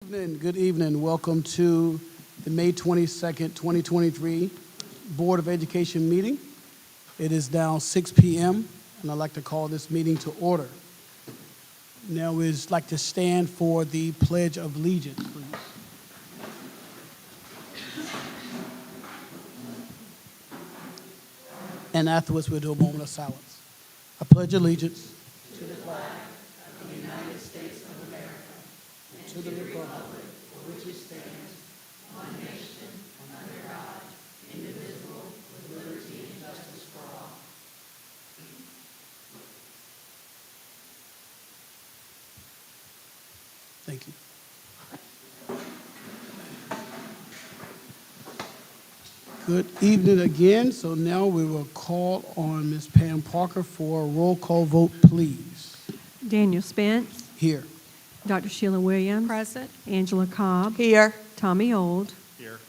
Good evening. Welcome to the May 22nd, 2023 Board of Education meeting. It is now 6 p.m., and I'd like to call this meeting to order. Now we'd like to stand for the Pledge of Allegiance, please. And afterwards, we'll do a moment of silence. I pledge allegiance to the flag of the United States of America and to the republic for which it stands, one nation, under God, indivisible, with liberty and justice for all. Thank you. Good evening again. So now we will call on Ms. Pam Parker for a roll call vote, please. Daniel Spence, Here. Dr. Sheila Williams. Present. Angela Cobb. Here. Tommy Old. Here.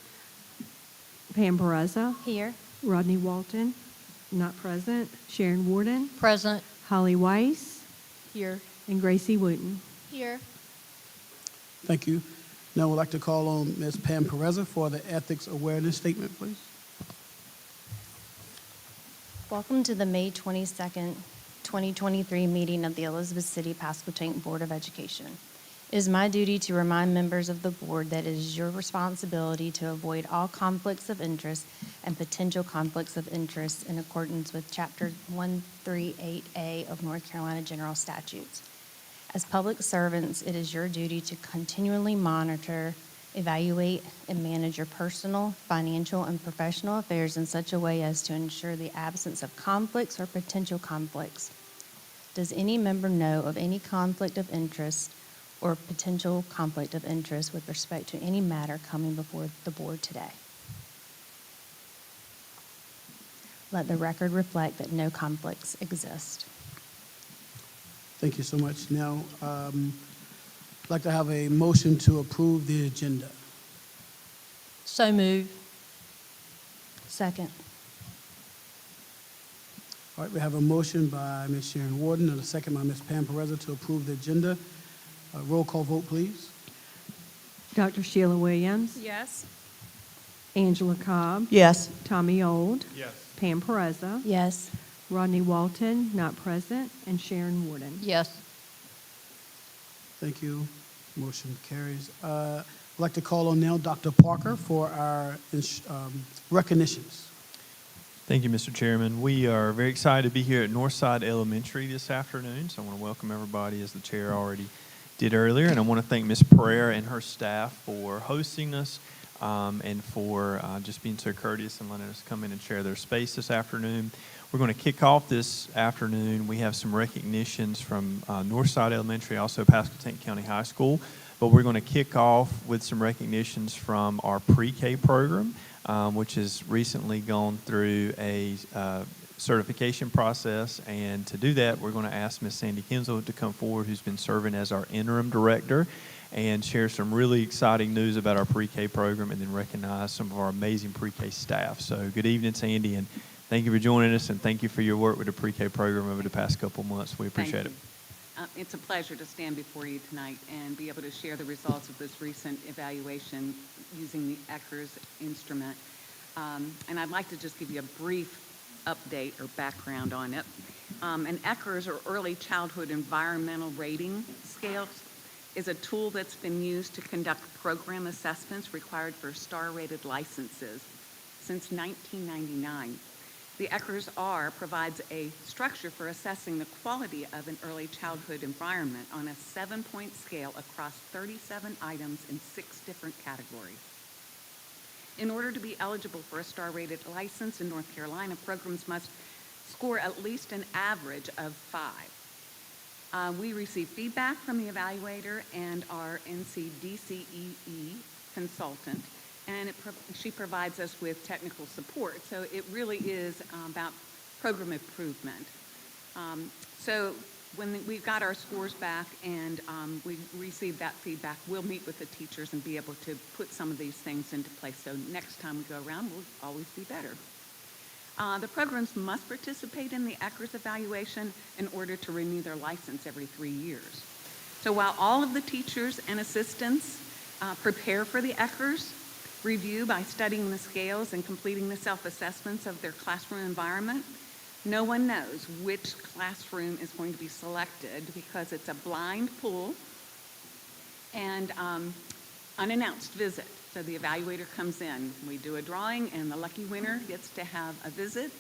Pam Pereza. Here. Rodney Walton, not present. Sharon Warden. Present. Holly Weiss. Here. And Gracie Wooten. Here. Thank you. Now we'd like to call on Ms. Pam Pereza for the ethics awareness statement, please. Welcome to the May 22nd, 2023 meeting of the Elizabeth City Pasquotank Board of Education. It is my duty to remind members of the board that it is your responsibility to avoid all conflicts of interest and potential conflicts of interest in accordance with Chapter 138A of North Carolina General Statutes. As public servants, it is your duty to continually monitor, evaluate, and manage your personal, financial, and professional affairs in such a way as to ensure the absence of conflicts or potential conflicts. Does any member know of any conflict of interest or potential conflict of interest with respect to any matter coming before the board today? Let the record reflect that no conflicts exist. Thank you so much. Now, I'd like to have a motion to approve the agenda. So move. Second. All right, we have a motion by Ms. Sharon Warden and a second by Ms. Pam Pereza to approve the agenda. Roll call vote, please. Dr. Sheila Williams. Yes. Angela Cobb. Yes. Tommy Old. Yes. Pam Pereza. Yes. Rodney Walton, not present. And Sharon Warden. Yes. Thank you. Motion carries. I'd like to call on now Dr. Parker for our recognitions. Thank you, Mr. Chairman. We are very excited to be here at Northside Elementary this afternoon, so I want to welcome everybody, as the chair already did earlier, and I want to thank Ms. Pereira and her staff for hosting us and for just being so courteous and letting us come in and share their space this afternoon. We're going to kick off this afternoon. We have some recognitions from Northside Elementary, also Pasquotank County High School, but we're going to kick off with some recognitions from our pre-K program, which has recently gone through a certification process. And to do that, we're going to ask Ms. Sandy Kinsel to come forward, who's been serving as our interim director, and share some really exciting news about our pre-K program and then recognize some of our amazing pre-K staff. So good evening, Sandy, and thank you for joining us, and thank you for your work with the pre-K program over the past couple months. We appreciate it. It's a pleasure to stand before you tonight and be able to share the results of this recent evaluation using the ECHRS instrument. And I'd like to just give you a brief update or background on it. An ECHRS, or Early Childhood Environmental Rating Scale, is a tool that's been used to conduct program assessments required for star-rated licenses since 1999. The ECHRS-R provides a structure for assessing the quality of an early childhood environment on a 7-point scale across 37 items in 6 different categories. In order to be eligible for a star-rated license in North Carolina, programs must score at least an average of 5. We receive feedback from the evaluator and our NCDCEE consultant, and she provides us with technical support. So it really is about program improvement. So when we've got our scores back and we receive that feedback, we'll meet with the teachers and be able to put some of these things into place. So next time we go around, we'll always be better. The programs must participate in the ECHRS evaluation in order to renew their license every 3 years. So while all of the teachers and assistants prepare for the ECHRS review by studying the scales and completing the self-assessments of their classroom environment. No one knows which classroom is going to be selected because it's a blind pool and unannounced visit. So the evaluator comes in, we do a drawing, and the lucky winner gets to have a visit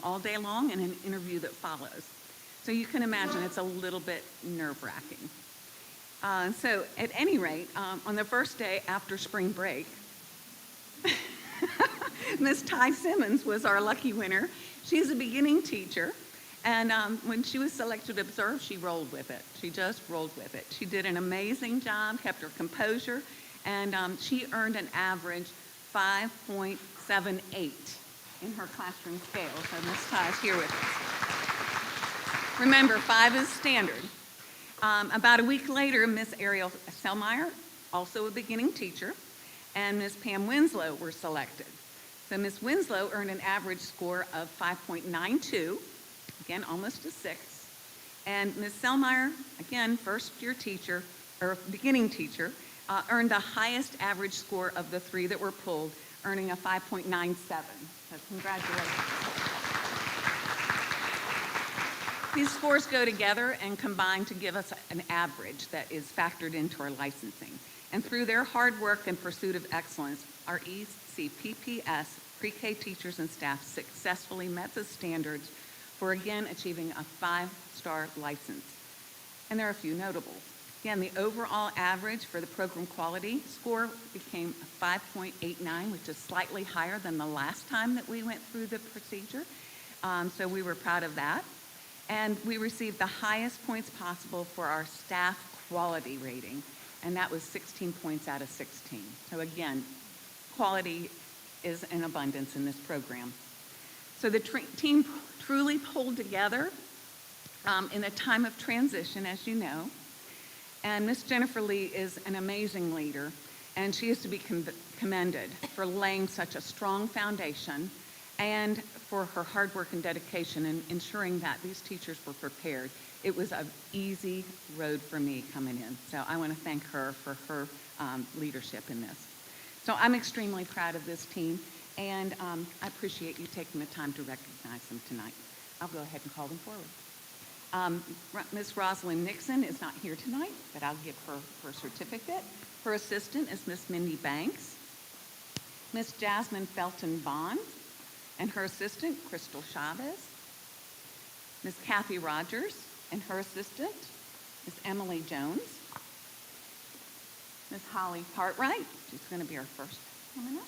all day long and an interview that follows. So you can imagine it's a little bit nerve-wracking. So at any rate, on the first day after spring break, Miss Ty Simmons was our lucky winner. She's a beginning teacher, and when she was selected to observe, she rolled with it. She just rolled with it. She did an amazing job, kept her composure, and she earned an average 5.78 in her classroom scale. So Miss Ty is here with us. Remember, 5 is standard. About a week later, Miss Ariel Selmeyer, also a beginning teacher, and Miss Pam Winslow were selected. So Miss Winslow earned an average score of 5.92, again, almost a 6. And Miss Selmeyer, again, first-year teacher, or beginning teacher, earned the highest average score of the 3 that were pulled, earning a 5.97. So congratulations. These scores go together and combine to give us an average that is factored into our licensing. And through their hard work and pursuit of excellence, our ECPPS pre-K teachers and staff successfully met the standards for, again, achieving a 5-star license. And there are a few notables. Again, the overall average for the program quality score became 5.89, which is slightly higher than the last time that we went through the procedure. So we were proud of that. And we received the highest points possible for our staff quality rating, and that was 16 points out of 16. So again, quality is in abundance in this program. So the team truly pulled together in a time of transition, as you know. And Miss Jennifer Lee is an amazing leader, and she is to be commended for laying such a strong foundation and for her hard work and dedication in ensuring that these teachers were prepared. It was an easy road for me coming in. So I want to thank her for her leadership in this. So I'm extremely proud of this team, and I appreciate you taking the time to recognize them tonight. I'll go ahead and call them forward. Miss Rosalind Nixon is not here tonight, but I'll give her her certificate. Her assistant is Miss Mindy Banks. Miss Jasmine Felton Bond, and her assistant, Crystal Chavez. Miss Kathy Rogers, and her assistant, Miss Emily Jones. Miss Holly Cartwright, she's going to be our first coming up.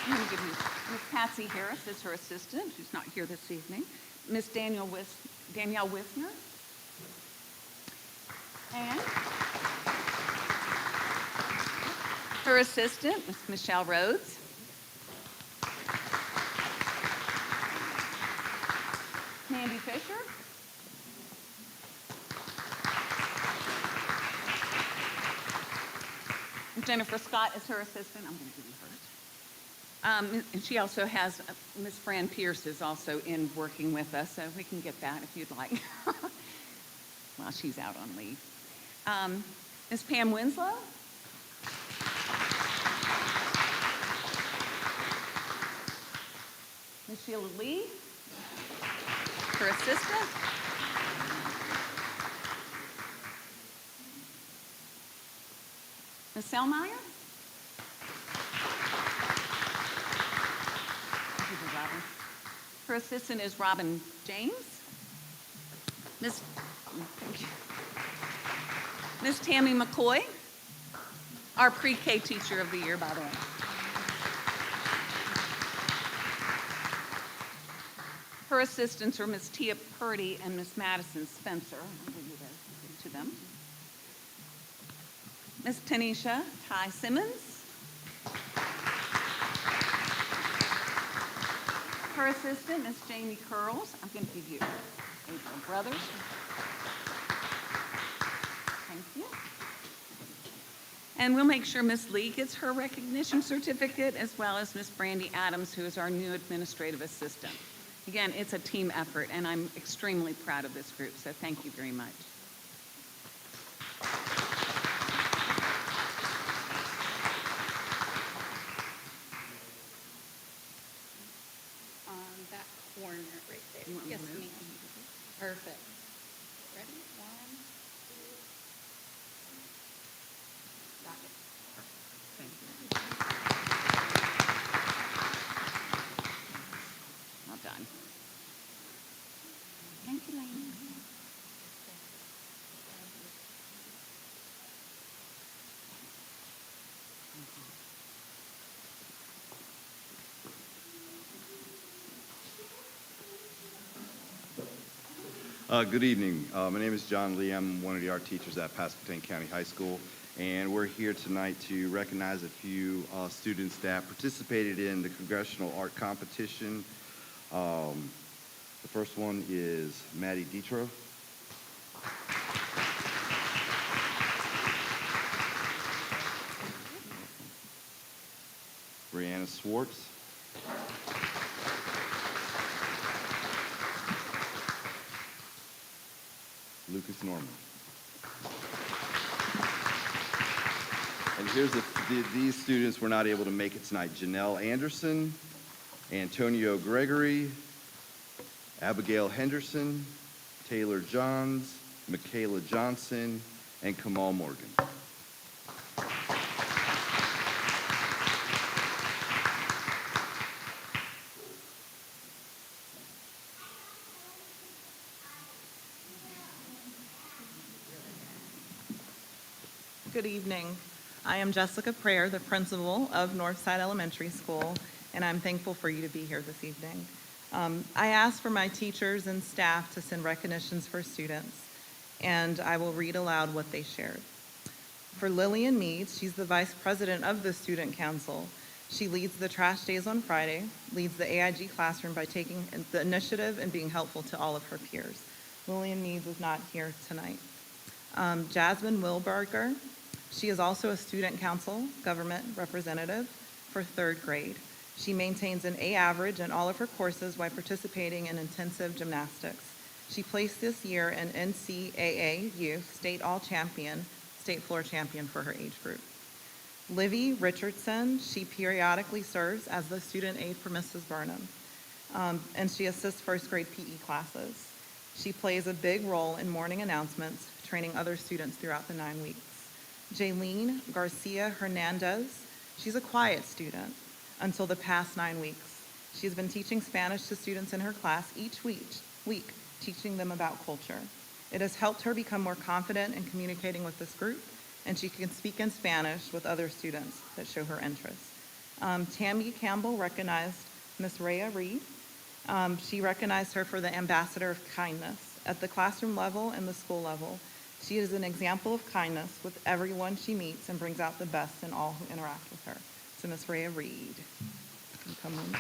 I'm going to give you Miss Patsy Harris is her assistant. She's not here this evening. Miss Danielle Wisner. And her assistant, Miss Michelle Rhodes. Mandy Fisher. Jennifer Scott is her assistant. I'm going to give you hers. And she also has, Miss Fran Pierce is also in working with us, so we can get that if you'd like. While she's out on leave. Miss Pam Winslow. Miss Sheila Lee, her assistant. Ms. Selmeyer. Her assistant is Robin James. Miss Tammy McCoy, our pre-K teacher of the year, by the way. Her assistants are Miss Tia Purdy and Miss Madison Spencer. I'll give you those to them. Miss Tanisha Ty Simmons. Her assistant, Miss Jamie Curls. I'm going to give you April Brothers. Thank you. And we'll make sure Miss Lee gets her recognition certificate, as well as Miss Brandy Adams, who is our new administrative assistant. Again, it's a team effort, and I'm extremely proud of this group, so thank you very much. Good evening. My name is John Lee. I'm one of the art teachers at Pasquotank County High School, and we're here tonight to recognize a few students that participated in the Congressional Art Competition. The first one is Maddie Dietro. Brianna Swartz. Lucas Norman. And here's these students were not able to make it tonight. Janelle Anderson, Antonio Gregory, Abigail Henderson, Taylor Johns, Michaela Johnson, and Kamal Morgan. Good evening. I am Jessica Prayer, the principal of Northside Elementary School, and I'm thankful for you to be here this evening. I asked for my teachers and staff to send recognitions for students, and I will read aloud what they shared. For Lillian Mead, she's the vice president of the Student Council. She leads the Trash Days on Friday, leads the AIG classroom by taking the initiative and being helpful to all of her peers. Lillian Mead is not here tonight. Jasmine Wilberger, she is also a student council government representative for 3rd grade. She maintains an A average in all of her courses while participating in intensive gymnastics. She placed this year in NCAA Youth State All-Champion, state floor champion for her age group. Livy Richardson, she periodically serves as the student aide for Mrs. Burnham, and she assists 1st grade PE classes. She plays a big role in morning announcements, training other students throughout the 9 weeks. Jaylene Garcia Hernandez, she's a quiet student until the past 9 weeks. She's been teaching Spanish to students in her class each week, teaching them about culture. It has helped her become more confident in communicating with this group, and she can speak in Spanish with other students that show her interest. Tammy Campbell recognized Miss Rhea Reed. She recognized her for the Ambassador of Kindness at the classroom level and the school level. She is an example of kindness with everyone she meets and brings out the best in all who interact with her. So Miss Rhea Reed, you come on.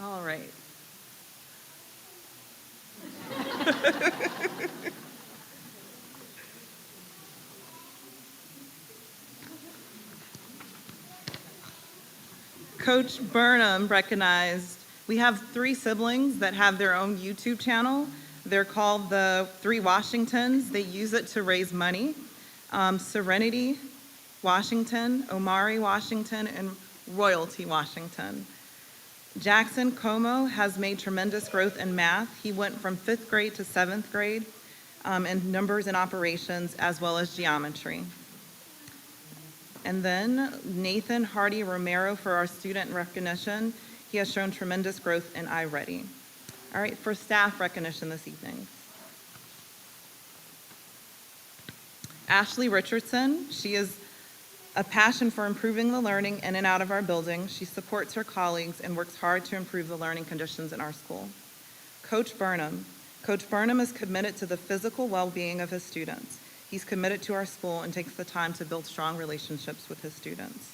All right. Coach Burnham recognized, we have 3 siblings that have their own YouTube channel. They're called the 3 Washingtons. They use it to raise money. Serenity Washington, Omari Washington, and Royalty Washington. Jackson Como has made tremendous growth in math. He went from 5th grade to 7th grade in numbers and operations as well as geometry. And then Nathan Hardy Romero for our student recognition. He has shown tremendous growth in iReady. All right, for staff recognition this evening. Ashley Richardson, she is a passion for improving the learning in and out of our building. She supports her colleagues and works hard to improve the learning conditions in our school. Coach Burnham is committed to the physical well-being of his students. He's committed to our school and takes the time to build strong relationships with his students.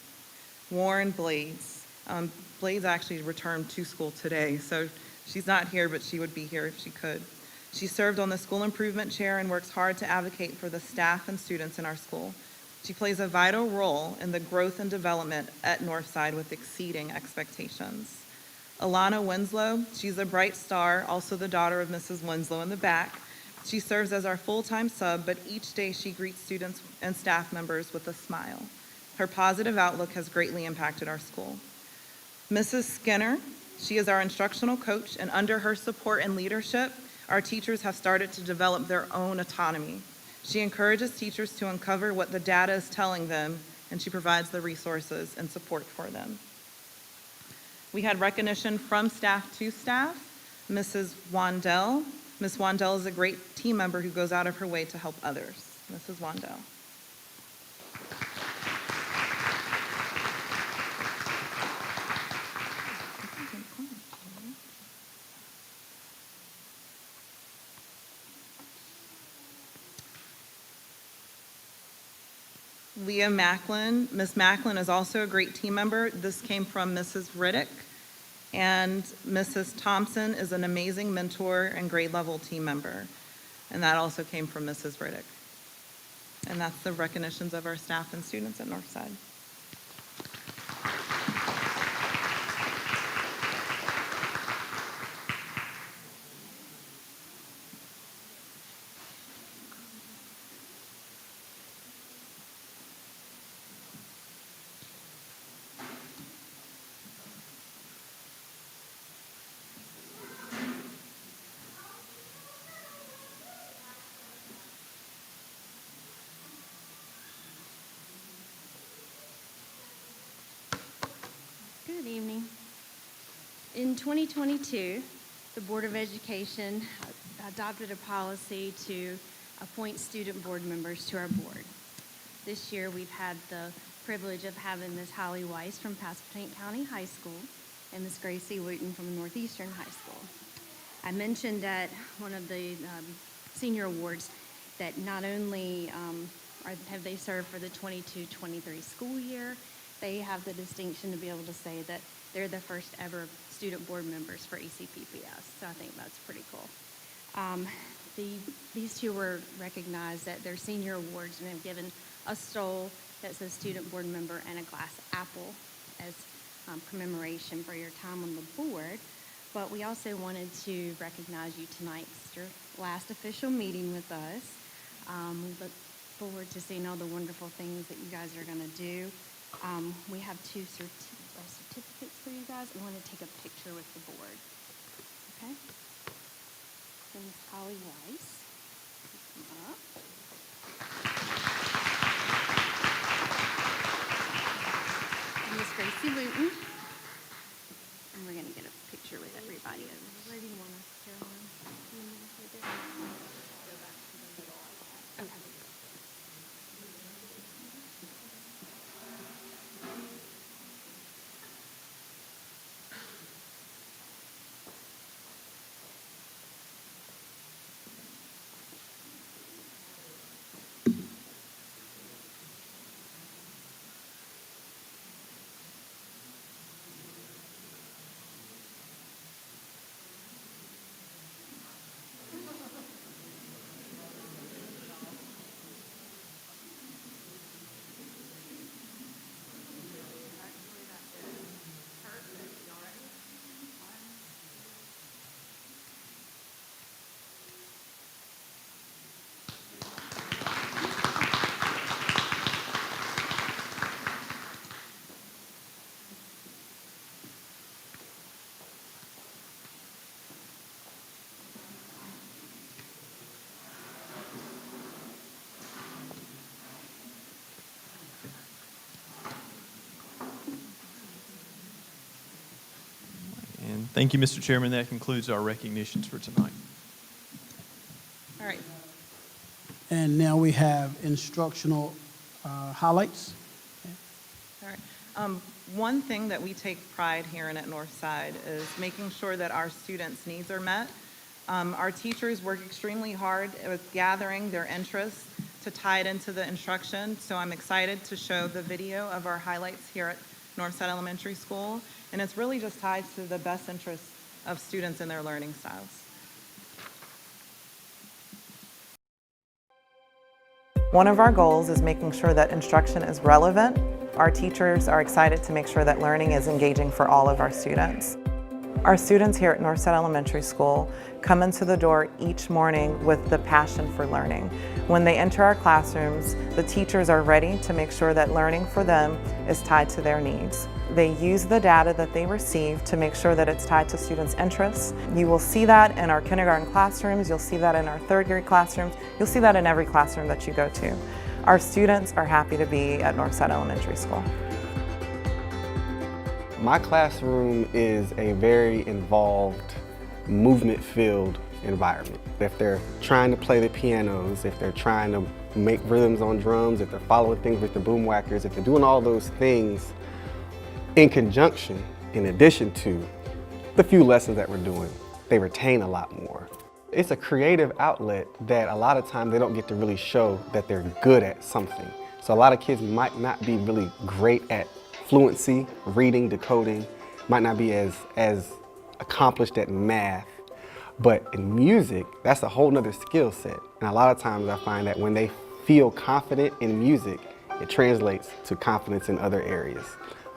Warren Blades. Blades actually returned to school today, so she's not here, but she would be here if she could. She served on the school improvement chair and works hard to advocate for the staff and students in our school. She plays a vital role in the growth and development at Northside with exceeding expectations. Alana Winslow, she's a bright star, also the daughter of Mrs. Winslow in the back. She serves as our full-time sub, but each day she greets students and staff members with a smile. Her positive outlook has greatly impacted our school. Mrs. Skinner, she is our instructional coach, and under her support and leadership, our teachers have started to develop their own autonomy. She encourages teachers to uncover what the data is telling them and she provides the resources and support for them. We had recognition from staff to staff. Mrs. Wandell. Ms. Wandell is a great team member who goes out of her way to help others. Mrs. Wandell. Leah Macklin. Ms. Macklin is also a great team member. This came from Mrs. Riddick. And Mrs. Thompson is an amazing mentor and grade level team member. And that also came from Mrs. Riddick. And that's the recognitions of our staff and students at Northside. Good evening. In 2022, the Board of Education adopted a policy to appoint student board members to our board. This year, we've had the privilege of having Ms. Holly Weiss from Pasquotank County High School and Ms. Gracie Wooten from Northeastern High School. I mentioned at one of the senior awards that not only have they served for the 22-23 school year, they have the distinction to be able to say that they're the first ever student board members for ECPPS. So I think that's pretty cool. These two were recognized at their senior awards and have given a stole that says student board member and a glass apple as commemoration for your time on the board. But we also wanted to recognize you tonight. It's your last official meeting with us. We look forward to seeing all the wonderful things that you guys are going to do. We have two certificates for you guys. I want to take a picture with the board. Okay? Then Ms. Holly Weiss. Come up. And Ms. Gracie Wooten. And we're going to get a picture with everybody. Where do you want us, Caroline? Do you want me to put it? Okay. And thank you, Mr. Chairman. That concludes our recognitions for tonight. All right. And now we have instructional highlights. All right. One thing that we take pride here in at Northside is making sure that our students' needs are met. Our teachers work extremely hard with gathering their interests to tie it into the instruction. So I'm excited to show the video of our highlights here at Northside Elementary School. And it's really just tied to the best interests of students and their learning styles. One of our goals is making sure that instruction is relevant. Our teachers are excited to make sure that learning is engaging for all of our students. Our students here at Northside Elementary School come into the door each morning with the passion for learning. When they enter our classrooms, the teachers are ready to make sure that learning for them is tied to their needs. They use the data that they receive to make sure that it's tied to students' interests. You will see that in our kindergarten classrooms, you'll see that in our third grade classrooms, you'll see that in every classroom that you go to. Our students are happy to be at Northside Elementary School. My classroom is a very involved, movement-filled environment. If they're trying to play the pianos, if they're trying to make rhythms on drums, if they're following things with the boom whackers, if they're doing all those things in conjunction, in addition to the few lessons that we're doing, they retain a lot more. It's a creative outlet that a lot of times they don't get to really show that they're good at something. So a lot of kids might not be really great at fluency, reading, decoding, might not be as accomplished at math, but in music, that's a whole nother skill set. And a lot of times I find that when they feel confident in music, it translates to confidence in other areas.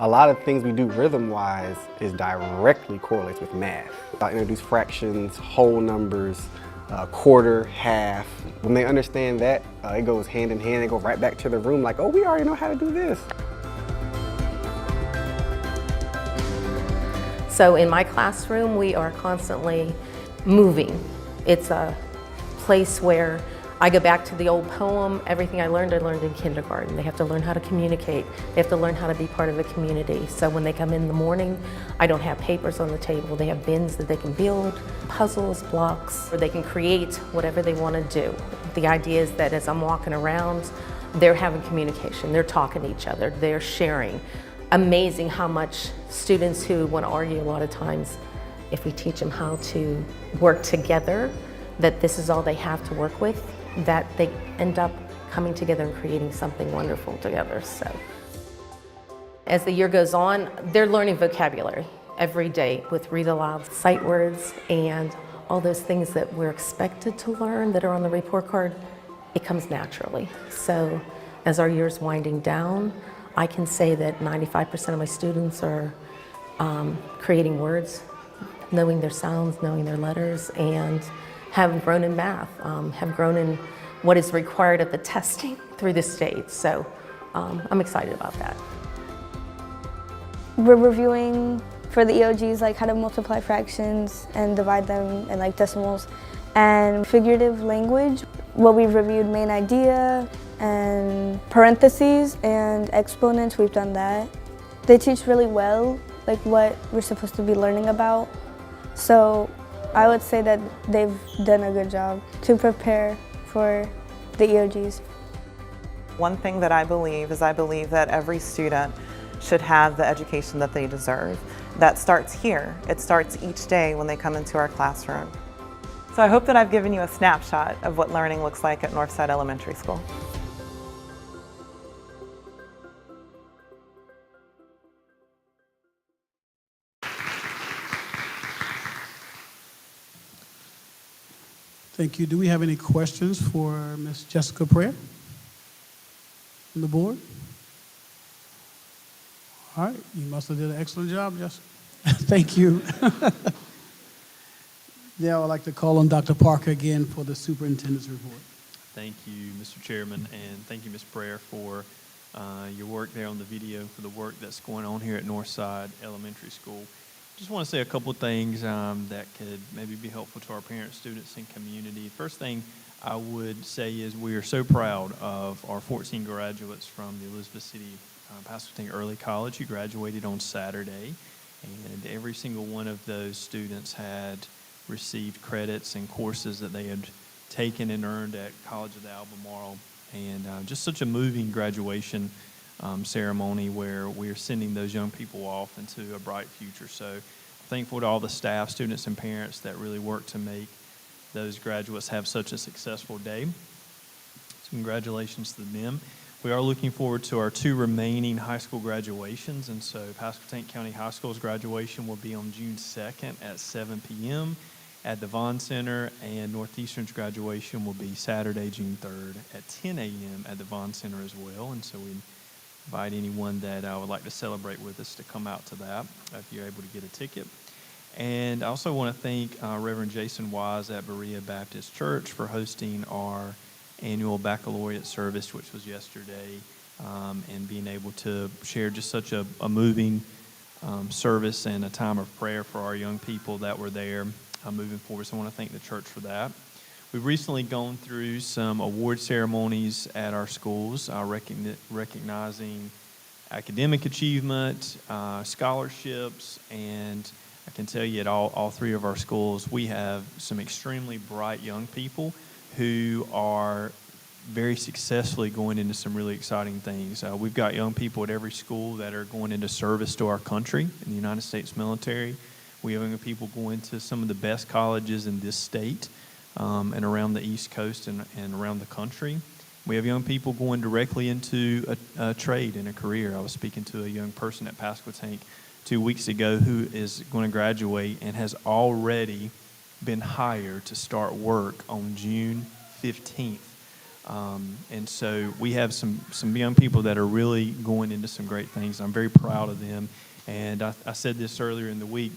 A lot of things we do rhythm-wise is directly correlates with math. I introduce fractions, whole numbers, quarter, half. When they understand that, it goes hand in hand. They go right back to the room like, oh, we already know how to do this. So in my classroom, we are constantly moving. It's a place where I go back to the old poem, everything I learned in kindergarten. They have to learn how to communicate. They have to learn how to be part of a community. So when they come in the morning, I don't have papers on the table. They have bins that they can build, puzzles, blocks, or they can create whatever they want to do. The idea is that as I'm walking around, they're having communication. They're talking to each other. They're sharing. Amazing how much students who want to argue a lot of times, if we teach them how to work together, that this is all they have to work with, that they end up coming together and creating something wonderful together. So as the year goes on, they're learning vocabulary every day with read aloud, sight words, and all those things that we're expected to learn that are on the report card. It comes naturally. So as our year's winding down, I can say that 95% of my students are creating words, knowing their sounds, knowing their letters, and have grown in math, have grown in what is required at the testing through the state. So I'm excited about that. We're reviewing for the EOGs, like how to multiply fractions and divide them in like decimals, and figurative language. What we've reviewed, main idea and parentheses and exponents, we've done that. They teach really well, like what we're supposed to be learning about. So I would say that they've done a good job to prepare for the EOGs. One thing that I believe is that every student should have the education that they deserve. That starts here. It starts each day when they come into our classroom. So I hope that I've given you a snapshot of what learning looks like at Northside Elementary School. Thank you. Do we have any questions for Ms. Jessica Prayer from the board? All right, you must have did an excellent job, Jessica. Thank you. Now I'd like to call on Dr. Parker again for the superintendent's report. Thank you, Mr. Chairman, and thank you, Ms. Prayer, for your work there on the video, for the work that's going on here at Northside Elementary School. Just want to say a couple of things that could maybe be helpful to our parents, students, and community. First thing I would say is we are so proud of our 14 graduates from the Elizabeth City Pasquotank Early College who graduated on Saturday, and every single one of those students had received credits and courses that they had taken and earned at College of the Albemarle, and just such a moving graduation ceremony where we're sending those young people off into a bright future. So thankful to all the staff, students, and parents that really worked to make those graduates have such a successful day. So congratulations to them. We are looking forward to our 2 remaining high school graduations, and so Pasquotank County High School's graduation will be on June 2nd at 7 p.m. at the Vaughn Center, and Northeastern's graduation will be Saturday, June 3rd at 10 a.m. at the Vaughn Center as well. And so we invite anyone that would like to celebrate with us to come out to that if you're able to get a ticket. And I also want to thank Reverend Jason Wise at Berea Baptist Church for hosting our annual baccalaureate service, which was yesterday, and being able to share just such a moving service and a time of prayer for our young people that were there moving forward. So I want to thank the church for that. We've recently gone through some award ceremonies at our schools, recognizing academic achievement, scholarships, and I can tell you at all three of our schools, we have some extremely bright young people who are very successfully going into some really exciting things. We've got young people at every school that are going into service to our country in the United States military. We have young people going to some of the best colleges in this state and around the East Coast and around the country. We have young people going directly into a trade and a career. I was speaking to a young person at Pasquotank 2 weeks ago who is going to graduate and has already been hired to start work on June 15th. And so we have some young people that are really going into some great things. I'm very proud of them. And I said this earlier in the week,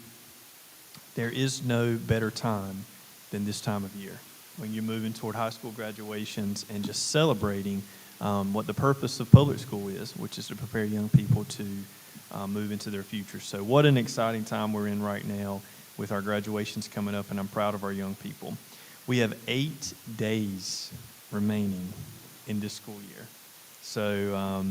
there is no better time than this time of year when you're moving toward high school graduations and just celebrating what the purpose of public school is, which is to prepare young people to move into their future. So what an exciting time we're in right now with our graduations coming up, and I'm proud of our young people. We have 8 days remaining in this school year. So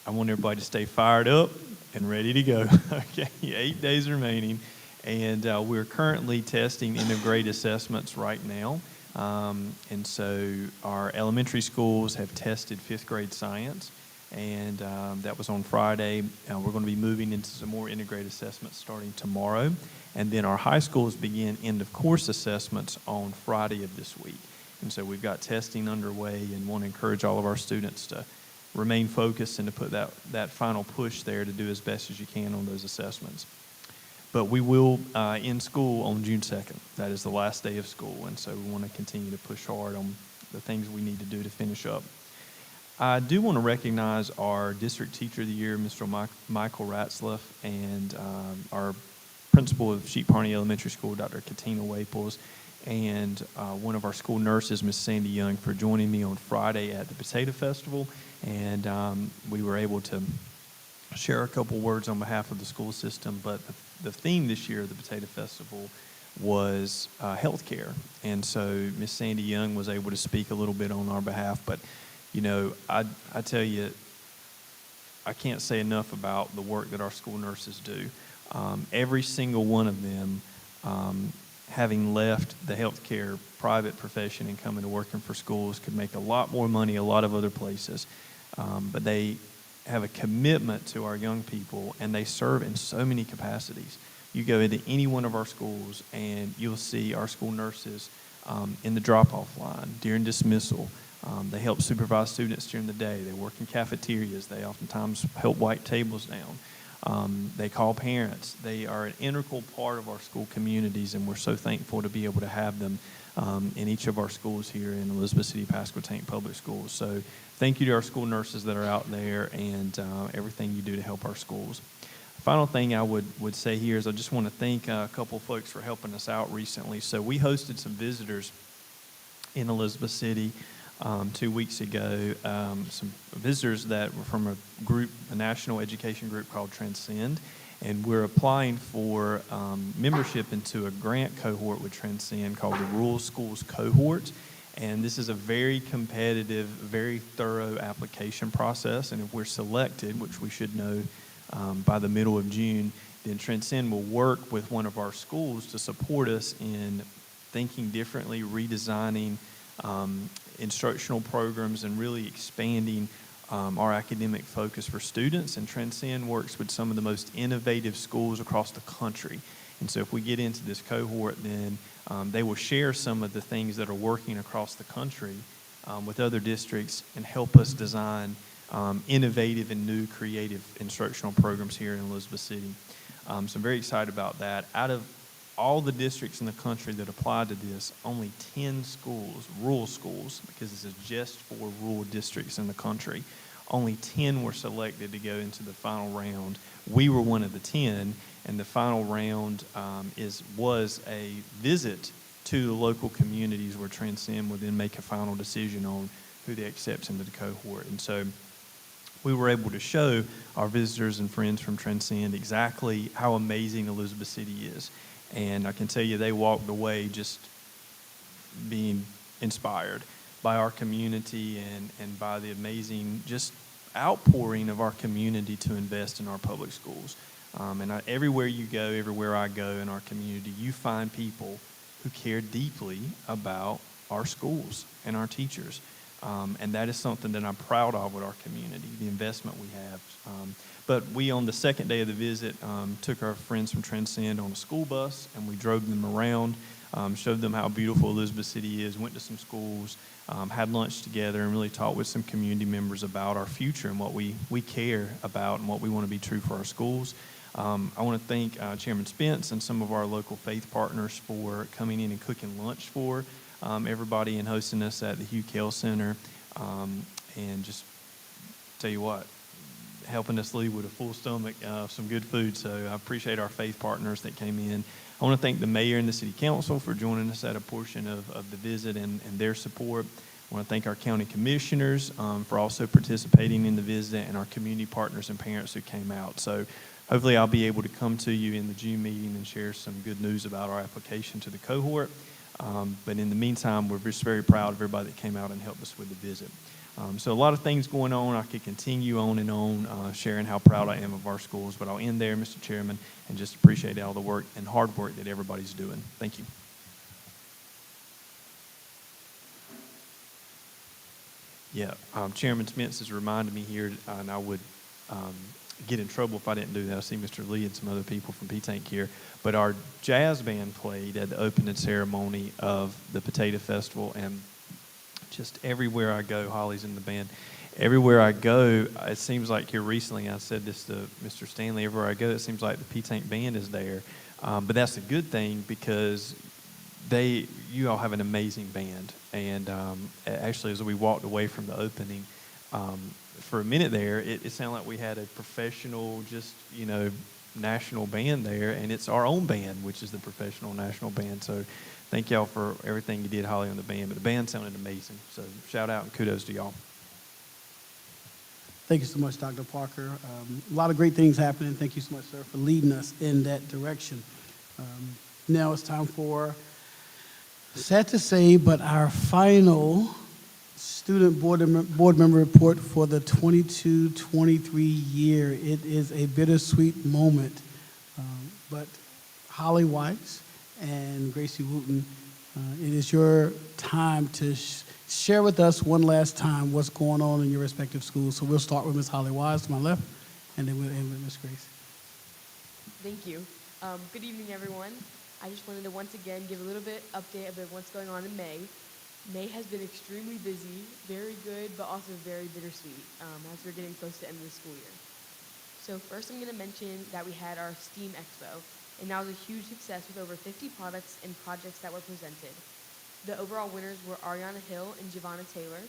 I want everybody to stay fired up and ready to go. Okay, 8 days remaining. And we're currently testing end-of-grade assessments right now. And so our elementary schools have tested 5th grade science, and that was on Friday. We're going to be moving into some more integrated assessments starting tomorrow. And then our high schools begin end-of-course assessments on Friday of this week. And so we've got testing underway and want to encourage all of our students to remain focused and to put that final push there to do as best as you can on those assessments. But we will end school on June 2nd. That is the last day of school, and so we want to continue to push hard on the things we need to do to finish up. I do want to recognize our District Teacher of the Year, Mr. Michael Ratzlaff, and our principal of Sheep Harney Elementary School, Dr. Katina Waples, and one of our school nurses, Miss Sandy Young, for joining me on Friday at the Potato Festival. And we were able to share a couple words on behalf of the school system, but the theme this year of the Potato Festival was healthcare. And so Miss Sandy Young was able to speak a little bit on our behalf. But, you know, I tell you, I can't say enough about the work that our school nurses do. Every single one of them, having left the healthcare private profession and coming to working for schools, could make a lot more money a lot of other places. But they have a commitment to our young people, and they serve in so many capacities. You go into any one of our schools, and you'll see our school nurses in the drop-off line, during dismissal. They help supervise students during the day. They work in cafeterias. They oftentimes help wipe tables down. They call parents. They are an integral part of our school communities, and we're so thankful to be able to have them in each of our schools here in Elizabeth City Pasquotank Public Schools. So thank you to our school nurses that are out there and everything you do to help our schools. Final thing I would say here is I just want to thank a couple folks for helping us out recently. So we hosted some visitors in Elizabeth City 2 weeks ago, some visitors that were from a national education group called Transcend, and we're applying for membership into a grant cohort with Transcend called the Rural Schools Cohort. And this is a very competitive, very thorough application process, and if we're selected, which we should know by the middle of June, then Transcend will work with one of our schools to support us in thinking differently, redesigning instructional programs, and really expanding our academic focus for students. And Transcend works with some of the most innovative schools across the country. And so if we get into this cohort, then they will share some of the things that are working across the country with other districts and help us design innovative and new creative instructional programs here in Elizabeth City. So I'm very excited about that. Out of all the districts in the country that applied to this, only 10 schools, rural schools, because this is just for rural districts in the country, only 10 were selected to go into the final round. We were one of the 10, and the final round was a visit to the local communities where Transcend would then make a final decision on who they accept into the cohort. And so we were able to show our visitors and friends from Transcend exactly how amazing Elizabeth City is. And I can tell you they walked away just being inspired by our community and by the amazing just outpouring of our community to invest in our public schools. Everywhere you go, everywhere I go in our community, you find people who care deeply about our schools and our teachers. And that is something that I'm proud of with our community, the investment we have. But we, on the second day of the visit, took our friends from Transcend on a school bus, and we drove them around, showed them how beautiful Elizabeth City is, went to some schools, had lunch together, and really talked with some community members about our future and what we care about and what we want to be true for our schools. I want to thank Chairman Spence and some of our local faith partners for coming in and cooking lunch for everybody and hosting us at the Hugh Kell Center. And just tell you what, helping us leave with a full stomach of some good food. So I appreciate our faith partners that came in. I want to thank the mayor and the city council for joining us at a portion of the visit and their support. I want to thank our county commissioners for also participating in the visit, and our community partners and parents who came out. So hopefully I'll be able to come to you in the June meeting and share some good news about our application to the cohort. But in the meantime, we're just very proud of everybody that came out and helped us with the visit. So a lot of things going on. I could continue on and on sharing how proud I am of our schools, but I'll end there, Mr. Chairman, and just appreciate all the work and hard work that everybody's doing. Thank you. Yeah, Chairman Spence has reminded me here, and I would get in trouble if I didn't do that. I see Mr. Lee and some other people from P-Tank here. But our jazz band played at the opening ceremony of the Potato Festival, and just everywhere I go, Holly's in the band. Everywhere I go, it seems like here recently, I said this to Mr. Stanley, everywhere I go, it seems like the P-Tank band is there. But that's a good thing because you all have an amazing band. And actually, as we walked away from the opening, for a minute there, it sounded like we had a professional, national band there, and it's our own band, which is the professional national band. So thank y'all for everything you did, Holly, on the band. But the band sounded amazing. So shout out and kudos to y'all. Thank you so much, Dr. Parker. A lot of great things happening. Thank you so much, sir, for leading us in that direction. Now it's time for, sad to say, but our final student board member report for the 22-23 year. It is a bittersweet moment, but Holly Weiss and Gracie Wooten, it is your time to share with us one last time what's going on in your respective schools. So we'll start with Ms. Holly Weiss to my left, and then we'll end with Ms. Gracie. Thank you. Good evening, everyone. I just wanted to once again give a little bit update about what's going on in May. May has been extremely busy, very good, but also very bittersweet as we're getting close to the end of the school year. So first I'm going to mention that we had our STEAM Expo, and that was a huge success with over 50 products and projects that were presented. The overall winners were Ariana Hill and Giovanna Taylor.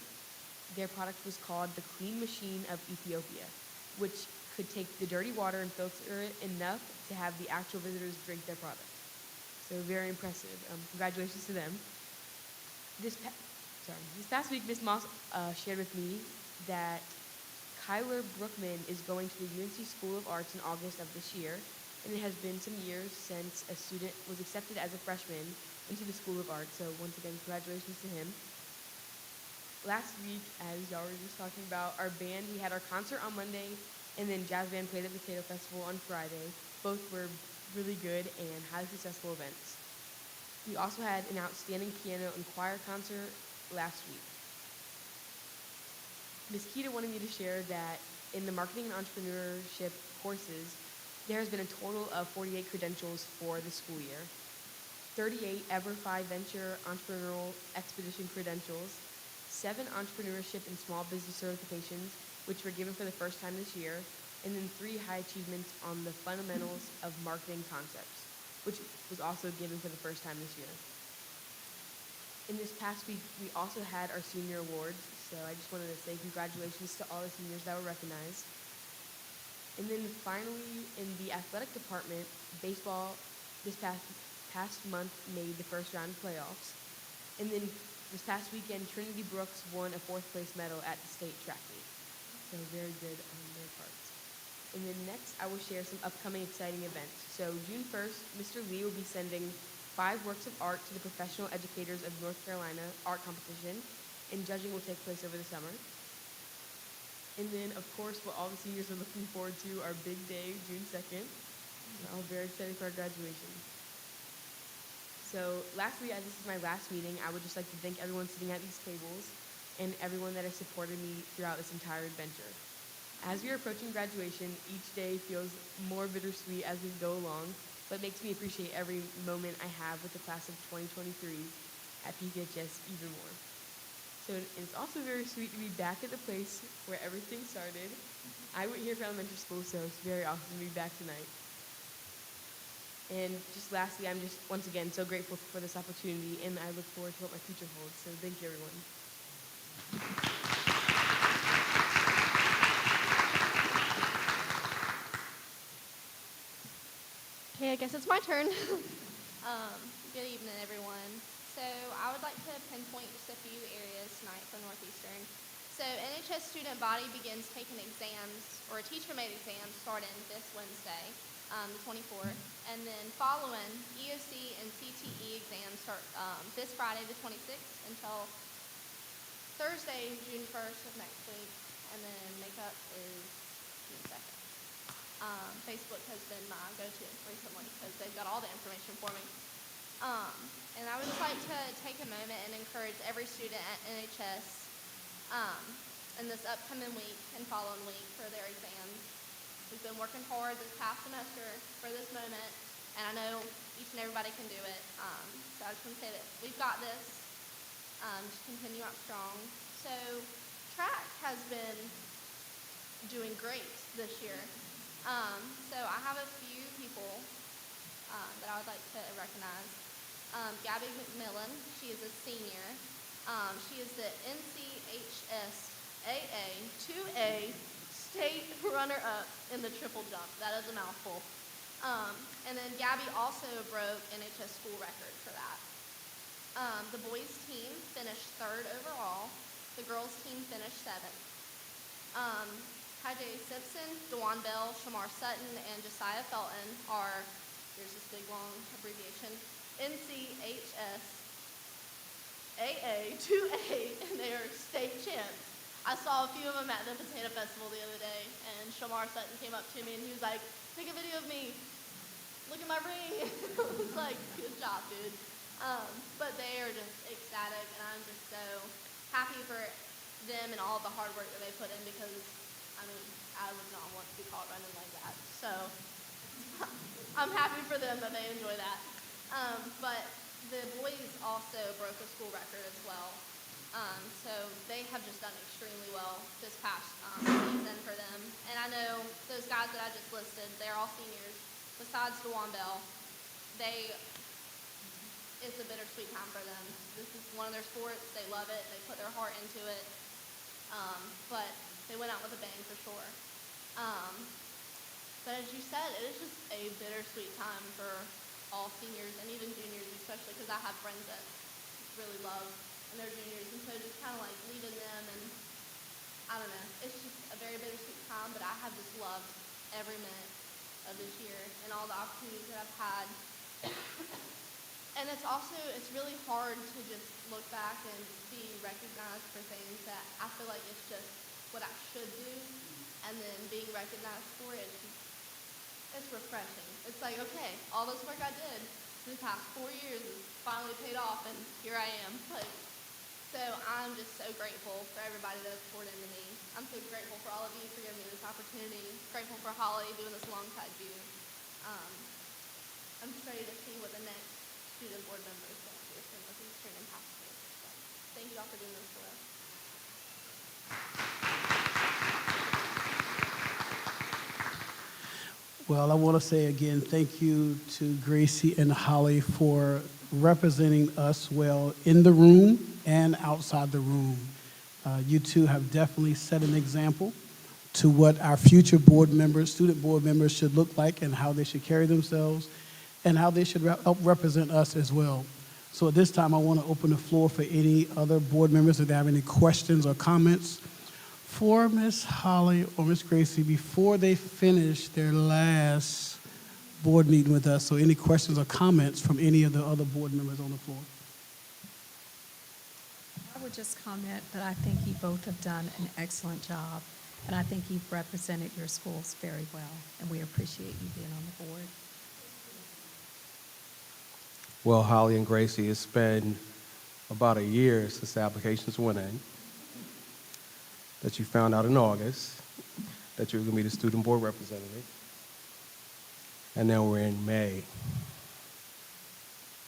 Their product was called the Clean Machine of Ethiopia, which could take the dirty water and filter it enough to have the actual visitors drink their product. So very impressive. Congratulations to them. This past week, Ms. Moss shared with me that Kyler Brookman is going to the UNC School of Arts in August of this year, and it has been some years since a student was accepted as a freshman into the School of Arts. So once again, congratulations to him. Last week, as y'all were just talking about, our band, we had our concert on Monday, and then jazz band played at the Potato Festival on Friday. Both were really good and highly successful events. We also had an outstanding piano and choir concert last week. Ms. Keita wanted me to share that in the marketing and entrepreneurship courses, there has been a total of 48 credentials for the school year. 38 EverFi Venture Entrepreneurial Expedition credentials, 7 entrepreneurship and small business certifications, which were given for the first time this year, and then 3 high achievements on the fundamentals of marketing concepts, which was also given for the first time this year. In this past week, we also had our senior awards, so I just wanted to say congratulations to all the seniors that were recognized. And then finally, in the athletic department, baseball this past month made the first round of playoffs. And then this past weekend, Trinity Brooks won a 4th place medal at the state track meet. So very good on their parts. And then next, I will share some upcoming exciting events. So June 1st, Mr. Lee will be sending 5 works of art to the Professional Educators of North Carolina art competition, and judging will take place over the summer. And then, of course, what all the seniors are looking forward to, our big day, June 2nd. We're all very excited for our graduation. So lastly, as this is my last meeting, I would just like to thank everyone sitting at these tables and everyone that has supported me throughout this entire adventure. As we are approaching graduation, each day feels more bittersweet as we go along, but makes me appreciate every moment I have with the class of 2023 at PCHS even more. So it's also very sweet to be back at the place where everything started. I went here for elementary school, so it's very awesome to be back tonight. And just lastly, I'm just once again so grateful for this opportunity, and I look forward to what my future holds. So thank you, everyone. Okay, I guess it's my turn. Good evening, everyone. So I would like to pinpoint just a few areas tonight for Northeastern. So NHS student body begins taking exams, or teacher-made exams, starting this Wednesday, the 24th. And then following, EOC and CTE exams start this Friday, the 26th, until Thursday, June 1st of next week. And then makeup is June 2nd. Facebook has been my go-to recently because they've got all the information for me. And I would just like to take a moment and encourage every student at NHS in this upcoming week and following week for their exams. We've been working hard this past semester for this moment, and I know each and everybody can do it. So I just want to say that we've got this. Just continue out strong. So track has been doing great this year. So I have a few people that I would like to recognize. Gabby McMillan, she is a senior. She is the NCHS AA 2A state runner-up in the triple jump. That is a mouthful. And then Gabby also broke NHS school record for that. The boys team finished 3rd overall. The girls team finished 7th. Ty J. Simpson, DeJuan Bell, Shamar Sutton, and Josiah Felton are, here's this big long abbreviation, NCHS AA 2A, and they are state champs. I saw a few of them at the Potato Festival the other day, and Shamar Sutton came up to me and he was like, "Take a video of me. Look at my ring." I was like, "Good job, dude." But they are just ecstatic, and I'm just so happy for them and all the hard work that they put in because, I mean, I would not want to be caught running like that. So I'm happy for them that they enjoy that. But the boys also broke a school record as well. So they have just done extremely well this past season for them. And I know those guys that I just listed, they're all seniors. Besides DeJuan Bell, it's a bittersweet time for them. This is one of their sports. They love it. They put their heart into it. But they went out with a bang for sure. But as you said, it is just a bittersweet time for all seniors and even juniors, especially because I have friends that really love and they're juniors, and so just kind of like leaving them, and I don't know, it's just a very bittersweet time, but I have just loved every minute of this year and all the opportunities that I've had. And it's really hard to just look back and be recognized for things that I feel like it's just what I should do, and then being recognized for it, it's refreshing. It's like, okay, all this work I did in the past 4 years has finally paid off, and here I am. So I'm just so grateful for everybody that's poured into me. I'm so grateful for all of you for giving me this opportunity. Grateful for Holly doing this alongside you. I'm just ready to see what the next student board member is going to do for Northeastern and Pasadena. So thank you all for doing this for us. Well, I want to say again, thank you to Gracie and Holly for representing us well in the room and outside the room. You two have definitely set an example to what our future board members, student board members should look like and how they should carry themselves and how they should help represent us as well. So at this time, I want to open the floor for any other board members if they have any questions or comments for Ms. Holly or Ms. Gracie before they finish their last board meeting with us. So any questions or comments from any of the other board members on the floor? I would just comment that I think you both have done an excellent job, and I think you've represented your schools very well, and we appreciate you being on the board. Well, Holly and Gracie, it's been about a year since the applications went in, that you found out in August that you were going to be the student board representative, and now we're in May.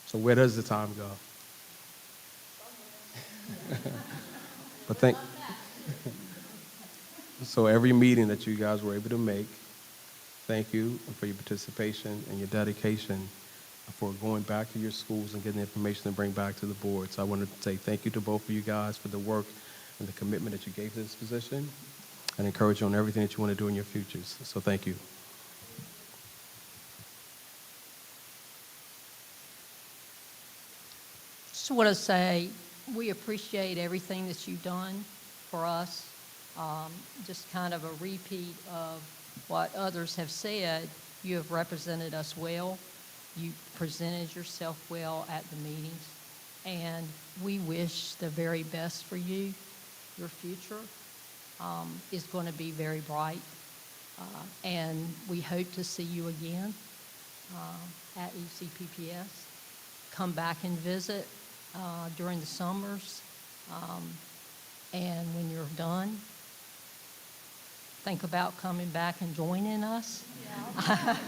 So where does the time go? But so every meeting that you guys were able to make, thank you for your participation and your dedication for going back to your schools and getting the information to bring back to the board. So I wanted to say thank you to both of you guys for the work and the commitment that you gave to this position, and encourage you on everything that you want to do in your futures. So thank you. Just want to say we appreciate everything that you've done for us. Just kind of a repeat of what others have said. You have represented us well. You presented yourself well at the meetings, and we wish the very best for you. Your future is going to be very bright, and we hope to see you again at ECPPS. Come back and visit during the summers, and when you're done, think about coming back and joining us. Yeah.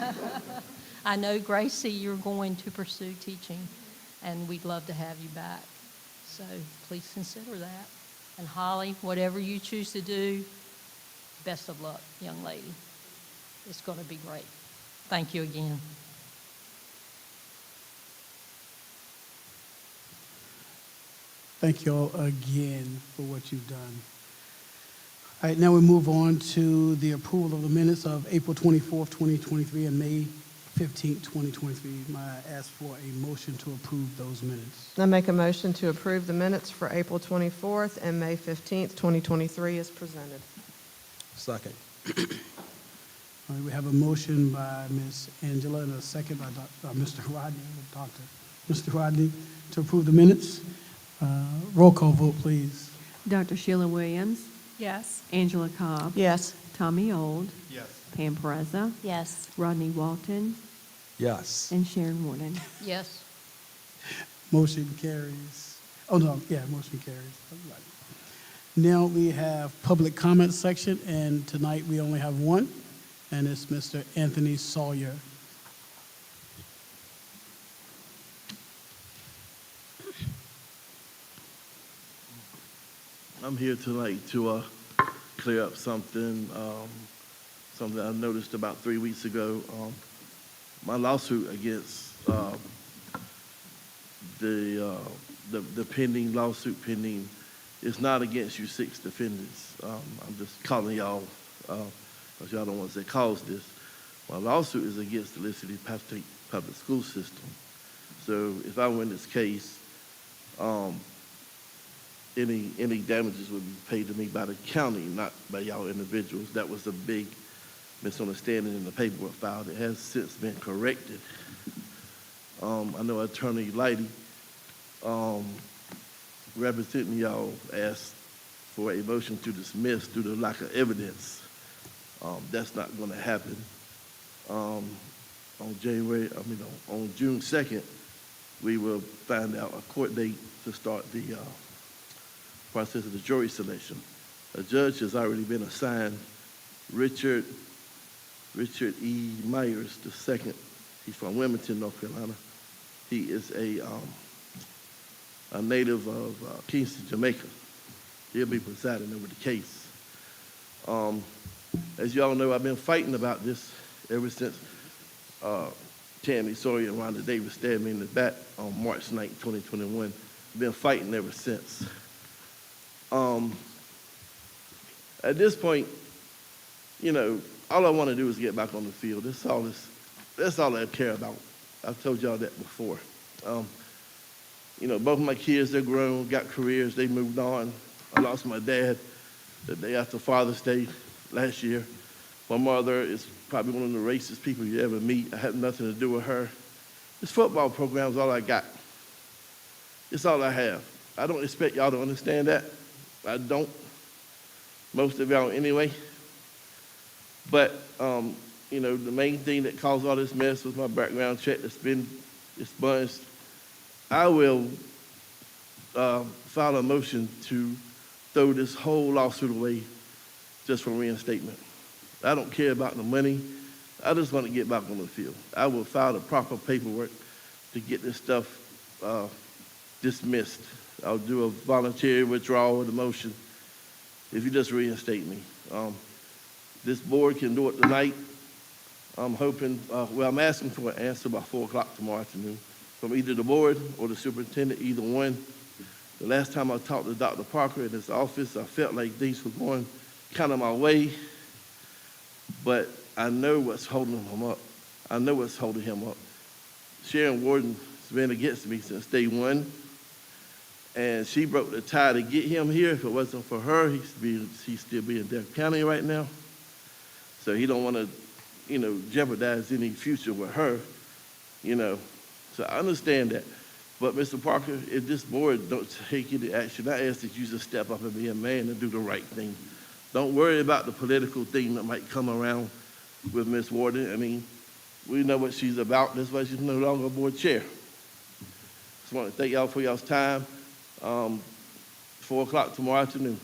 I know, Gracie, you're going to pursue teaching, and we'd love to have you back. So please consider that. And Holly, whatever you choose to do, best of luck, young lady. It's going to be great. Thank you again. Thank you all again for what you've done. All right, now we move on to the approval of the minutes of April 24th, 2023 and May 15th, 2023. May I ask for a motion to approve those minutes? I make a motion to approve the minutes for April 24th and May 15th, 2023 as presented. Second. All right, we have a motion by Ms. Angela and a second by Mr. Rodney, Mr. Rodney, to approve the minutes. Roll call vote, please. Dr. Sheila Williams, Yes. Angela Cobb, Yes. Tommy Old, Yes. Pam Pereza, Yes. Rodney Walton, Yes. and Sharon Warden. Yes. Motion carries. Oh, no, yeah, motion carries. All right. Now we have public comment section, and tonight we only have one, and it's Mr. Anthony Sawyer. I'm here tonight to clear up something I noticed about 3 weeks ago. My lawsuit against the pending lawsuit pending is not against you 6 defendants. I'm just calling y'all because y'all don't want to say cause this. My lawsuit is against the Elizabeth City Pasco public school system. So if I win this case, any damages would be paid to me by the county, not by y'all individuals. That was a big misunderstanding in the paperwork filed. It has since been corrected. I know Attorney Leidy, representing y'all, asked for a motion to dismiss due to lack of evidence. That's not going to happen. On June 2nd, we will find out a court date to start the process of the jury selection. A judge has already been assigned, Richard E. Myers II. He's from Wilmington, North Carolina. He is a native of Kingston, Jamaica. He'll be presiding over the case. As you all know, I've been fighting about this ever since Tammy Sawyer and Rhonda Davis stabbed me in the back on March 9, 2021. I've been fighting ever since. At this point, you know, all I want to do is get back on the field. That's all I care about. I've told y'all that before. You know, both of my kids, they're grown, got careers, they moved on. I lost my dad the day after Father's Day last year. My mother is probably one of the racist people you ever meet. I had nothing to do with her. This football program is all I got. It's all I have. I don't expect y'all to understand that. I don't. Most of y'all anyway. But, you know, the main thing that caused all this mess was my background check that's been expunged. I will file a motion to throw this whole lawsuit away just for reinstatement. I don't care about the money. I just want to get back on the field. I will file the proper paperwork to get this stuff dismissed. I'll do a voluntary withdrawal of the motion if you just reinstate me. This board can do it tonight. I'm hoping, well, I'm asking for an answer by 4 o'clock tomorrow afternoon from either the board or the superintendent, either one. The last time I talked to Dr. Parker in his office, I felt like things were going kind of my way, but I know what's holding him up. I know what's holding him up. Sharon Warden has been against me since day one, and she broke the tie to get him here. If it wasn't for her, he'd still be in Dare County right now. So he don't want to, you know, jeopardize any future with her, you know. So I understand that. But Mr. Parker, if this board don't take any action, I ask that you just step up and be a man and do the right thing. Don't worry about the political thing that might come around with Ms. Warden. I mean, we know what she's about. That's why she's no longer a board chair. Just want to thank y'all for y'all's time. 4 o'clock tomorrow afternoon.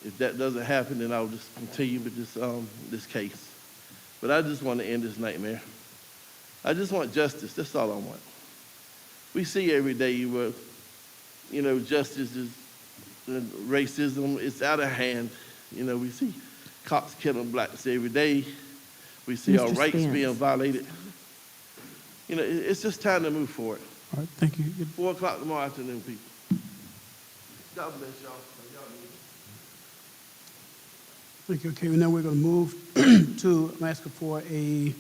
If that doesn't happen, then I'll just continue with this case. But I just want to end this nightmare. I just want justice. That's all I want. We see every day where, you know, justice is, racism, it's out of hand. You know, we see cops killing blacks every day. We see our rights being violated. You know, it's just time to move forward. All right, thank you. 4 o'clock tomorrow afternoon, people. God bless y'all. Thank you. Okay, now we're going to move to, I'm asking for a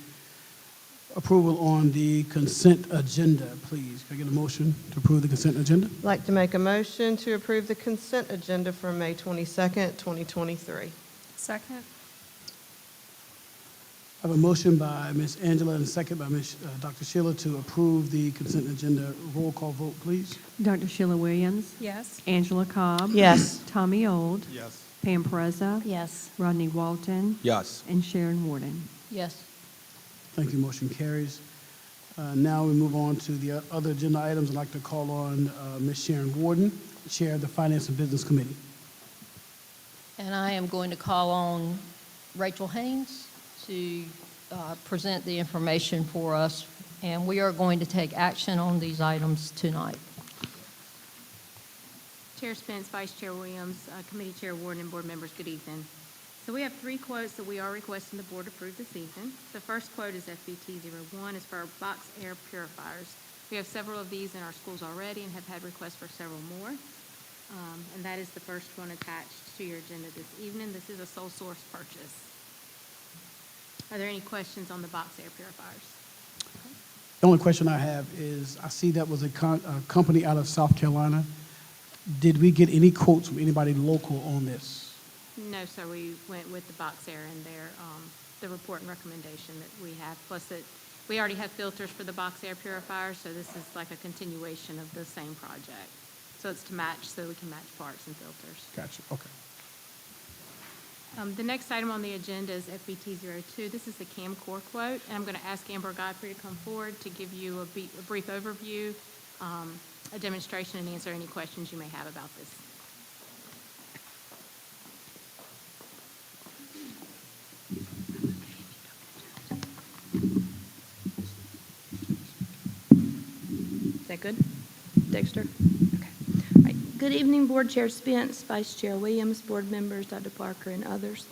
approval on the consent agenda, please. Can I get a motion to approve the consent agenda? I'd like to make a motion to approve the consent agenda for May 22nd, 2023. Second. I have a motion by Ms. Angela and a second by Dr. Sheila to approve the consent agenda. Roll call vote, please. Dr. Sheila Williams. Yes. Angela Cobb. Yes. Tommy Old. Yes. Pam Pereza. Yes. Rodney Walton. Yes. And Sharon Warden. Yes. Thank you. Motion carries. Now we move on to the other agenda items. I'd like to call on Ms. Sharon Warden, Chair of the Finance and Business Committee. And I am going to call on Rachel Haynes to present the information for us, and we are going to take action on these items tonight. Chair Spence, Vice Chair Williams, Committee Chair Warden, and board members, good evening. So we have 3 quotes that we are requesting the board approve this evening. The first quote is FBT01. It's for our box air purifiers. We have several of these in our schools already and have had requests for several more. And that is the first one attached to your agenda this evening. This is a sole source purchase. Are there any questions on the box air purifiers? The only question I have is, I see that was a company out of South Carolina. Did we get any quotes from anybody local on this? No, sir. We went with the box air and the report and recommendation that we have. Plus, we already have filters for the box air purifier, so this is like a continuation of the same project. So it's to match, so we can match parts and filters. Gotcha. Okay. The next item on the agenda is FBT02. This is the CAMCOR quote, and I'm going to ask Amber Godfrey to come forward to give you a brief overview, a demonstration, and answer any questions you may have about this. Is that good? Dexter? Okay. All right. Good evening, Board Chair Spence, Vice Chair Williams, board members, Dr. Parker, and others.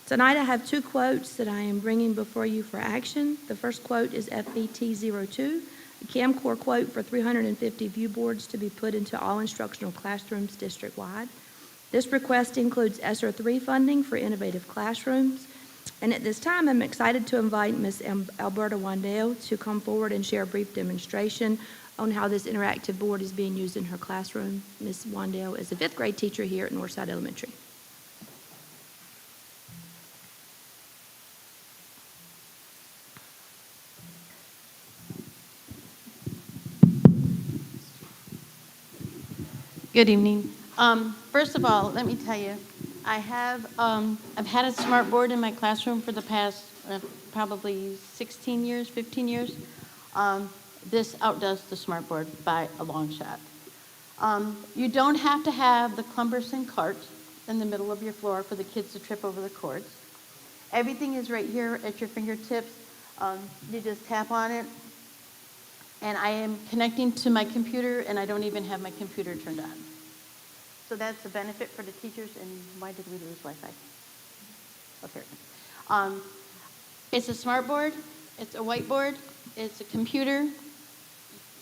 Tonight I have 2 quotes that I am bringing before you for action. The first quote is FBT02, a CAMCOR quote for 350 view boards to be put into all instructional classrooms district-wide. This request includes ESSER 3 funding for innovative classrooms. And at this time, I'm excited to invite Ms. Alberta Wandale to come forward and share a brief demonstration on how this interactive board is being used in her classroom. Ms. Wandale is a 5th grade teacher here at Northside Elementary. Good evening. First of all, let me tell you, I've had a smart board in my classroom for the past probably 16 years, 15 years. This outdoes the smart board by a long shot. You don't have to have the cumbersome cart in the middle of your floor for the kids to trip over the cords. Everything is right here at your fingertips. You just tap on it. And I am connecting to my computer, and I don't even have my computer turned on. So that's a benefit for the teachers. And why did we lose Wi-Fi? Okay. It's a smart board. It's a whiteboard. It's a computer.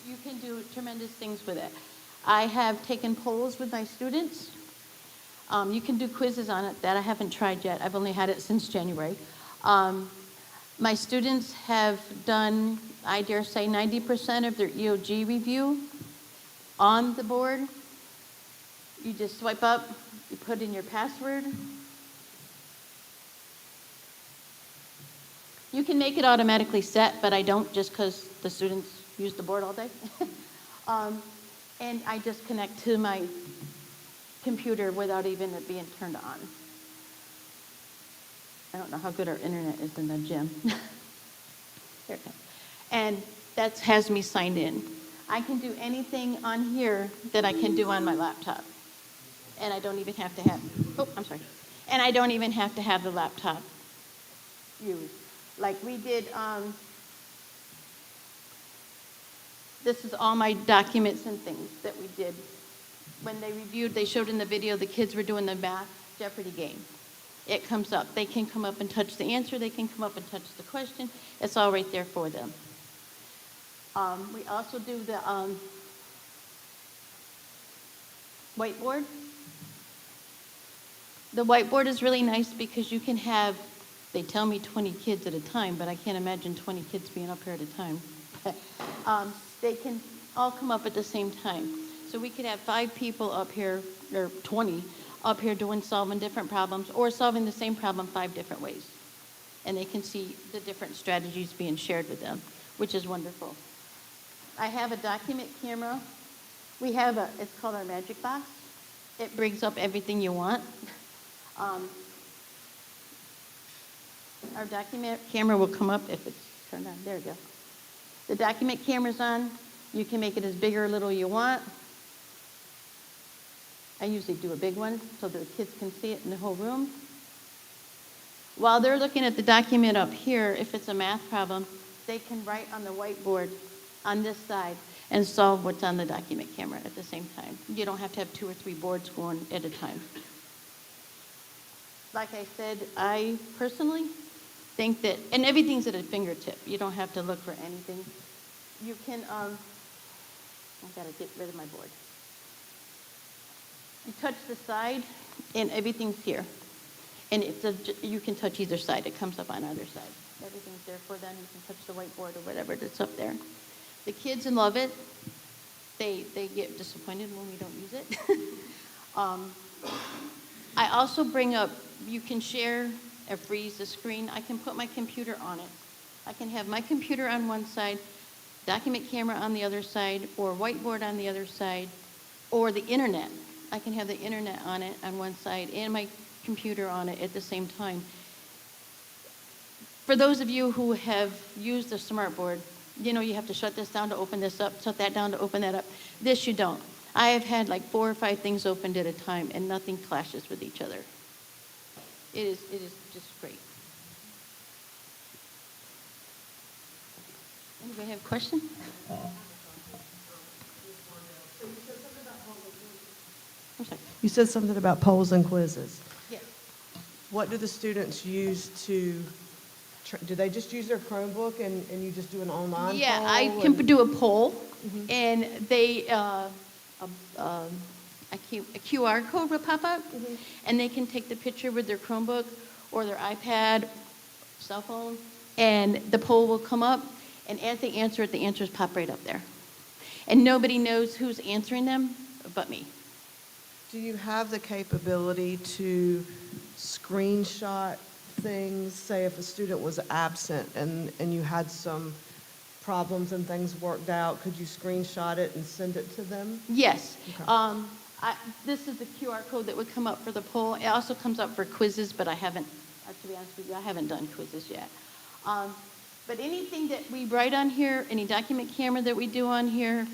You can do tremendous things with it. I have taken polls with my students. You can do quizzes on it. That I haven't tried yet. I've only had it since January. My students have done, I dare say, 90% of their EOG review on the board. You just swipe up, you put in your password. You can make it automatically set, but I don't, just because the students use the board all day. And I just connect to my computer without even it being turned on. I don't know how good our internet is in the gym. There it comes. And that has me signed in. I can do anything on here that I can do on my laptop. And I don't even have to have, And I don't even have to have the laptop used. Like we did, this is all my documents and things that we did. When they reviewed, they showed in the video the kids were doing the math Jeopardy game. It comes up. They can come up and touch the answer. They can come up and touch the question. It's all right there for them. We also do the whiteboard. The whiteboard is really nice because you can have, they tell me 20 kids at a time, but I can't imagine 20 kids being up here at a time. They can all come up at the same time. So we could have 5 people up here, or 20, up here solving different problems, or solving the same problem 5 different ways. And they can see the different strategies being shared with them, which is wonderful. I have a document camera. We have it's called our Magic Box. It brings up everything you want. Our document camera will come up if it's turned on. There we go. The document camera's on. You can make it as big or little you want. I usually do a big one so the kids can see it in the whole room. While they're looking at the document up here, if it's a math problem, they can write on the whiteboard on this side and solve what's on the document camera at the same time. You don't have to have 2 or 3 boards going at a time. Like I said, I personally think that, and everything's at a fingertip. You don't have to look for anything. You can, I've got to get rid of my board. You touch the side, and everything's here. And you can touch either side. It comes up on either side. Everything's there for them. You can touch the whiteboard or whatever that's up there. The kids love it. They get disappointed when we don't use it. I also bring up, you can share or freeze the screen. I can put my computer on it. I can have my computer on one side, document camera on the other side, or whiteboard on the other side, or the internet. I can have the internet on it on one side and my computer on it at the same time. For those of you who have used the smart board, you know you have to shut this down to open this up, shut that down to open that up. This you don't. I have had like 4 or 5 things opened at a time and nothing clashes with each other. It is just great. Anybody have a question? You said something about polls and quizzes. Yes. What do the students use to, do they just use their Chromebook and you just do an online Yeah, poll? I can do a poll, and they, a QR code will pop up, and they can take the picture with their Chromebook or their iPad, cell phone, and the poll will come up, and as they answer it, the answers pop right up there. And nobody knows who's answering them but me. Do you have the capability to screenshot things, say if a student was absent and you had some problems and things worked out, could you screenshot it and send it to them? Yes. Okay. This is the QR code that would come up for the poll. It also comes up for quizzes, but I haven't, to be honest with you, I haven't done quizzes yet. But anything that we write on here, any document camera that we do on here,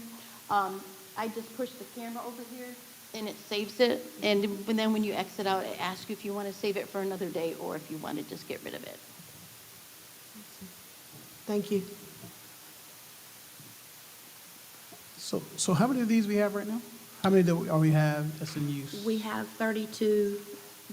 I just push the camera over here and it saves it. And then when you exit out, it asks you if you want to save it for another day or if you want to just get rid of it. Thank you. So how many of these we have right now? How many do we have that's in use? We have 32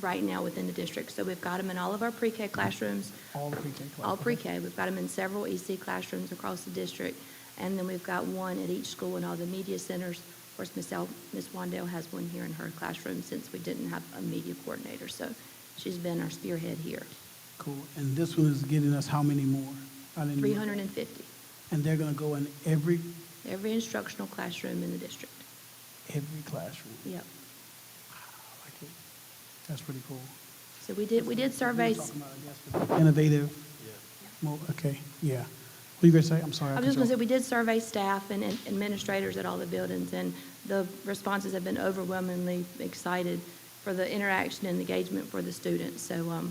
right now within the district. So we've got them in all of our pre-K classrooms. All the pre-K classes? All pre-K. We've got them in several EC classrooms across the district. And then we've got one at each school in all the media centers. Of course, Ms. Wandale has one here in her classroom since we didn't have a media coordinator. So she's been our spearhead here. Cool. And this one is getting us how many more? I didn't know. 350. And they're going to go in every Instructional classroom in the district. classroom. Yep. I like it. That's pretty cool. So we did surveys. Talking about, I guess, the innovative. Okay. Yeah. What are you going to say? I'm sorry. I was just going to say, we did survey staff and administrators at all the buildings, and the responses have been overwhelmingly excited for the interaction and engagement for the students. So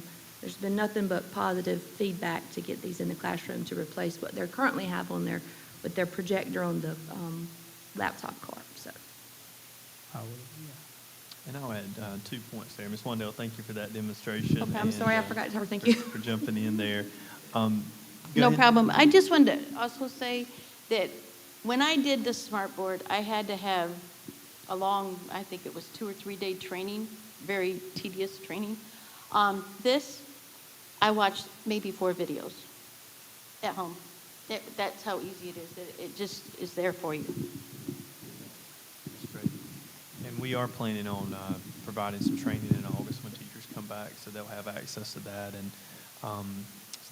there's been nothing but positive feedback to get these in the classroom to replace what they currently have on their, with their projector on the laptop cart. So. And I'll add 2 points there. Ms. Wandale, thank you for that demonstration. Okay, I'm sorry, I forgot to thank you. For jumping in there. Go No ahead. problem. I just wanted to also say that when I did the smart board, I had to have a long, I think it was 2 or 3 day training, very tedious training. This, I watched maybe 4 videos at home. That's how easy it is. It just is there for you. That's great. And we are planning on providing some training in August when teachers come back, so they'll have access to that. And so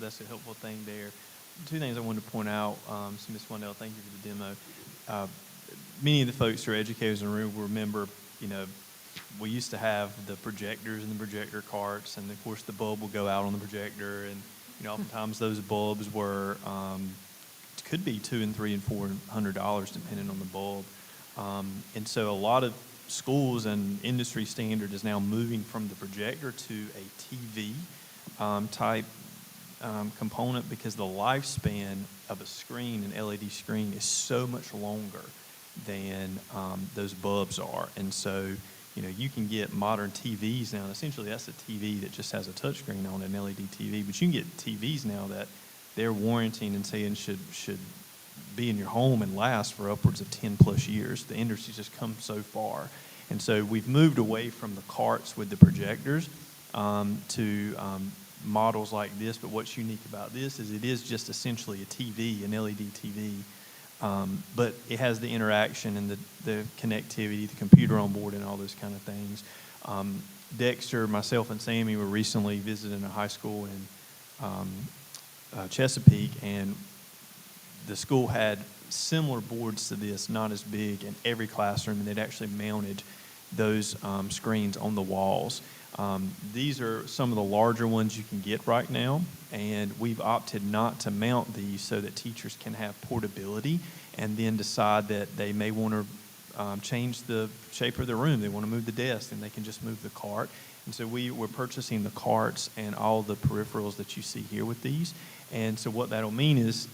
that's a helpful thing there. 2 things I wanted to point out. So Ms. Wandale, thank you for the demo. Many of the folks who are educators in the room will remember, we used to have the projectors and the projector carts, and of course the bulb will go out on the projector, and oftentimes those bulbs were could be $200 and $300 and $400 depending on the bulb, and so a lot of schools and industry standard is now moving from the projector to a TV type component, because the lifespan of a screen, an LED screen, is so much longer than those bulbs are. And so, you can get modern TVs now. Essentially, that's a TV that just has a touchscreen on it, an LED TV. But you can get TVs now that they're warranting and saying should be in your home and last for upwards of 10 plus years. The industry's just come so far. And so we've moved away from the carts with the projectors to models like this. But what's unique about this is it is just essentially a TV, an LED TV. But it has the interaction and the connectivity, the computer on board, and all those kind of things. Dexter, myself, and Sammy were recently visiting a high school in Chesapeake, and the school had similar boards to this, not as big, in every classroom, and they'd actually mounted those screens on the walls. These are some of the larger ones you can get right now, and we've opted not to mount these so that teachers can have portability and then decide that they may want to change the shape of the room. They want to move the desk, and they can just move the cart. And so we're purchasing the carts and all the peripherals that you see here with these. And so what that'll mean is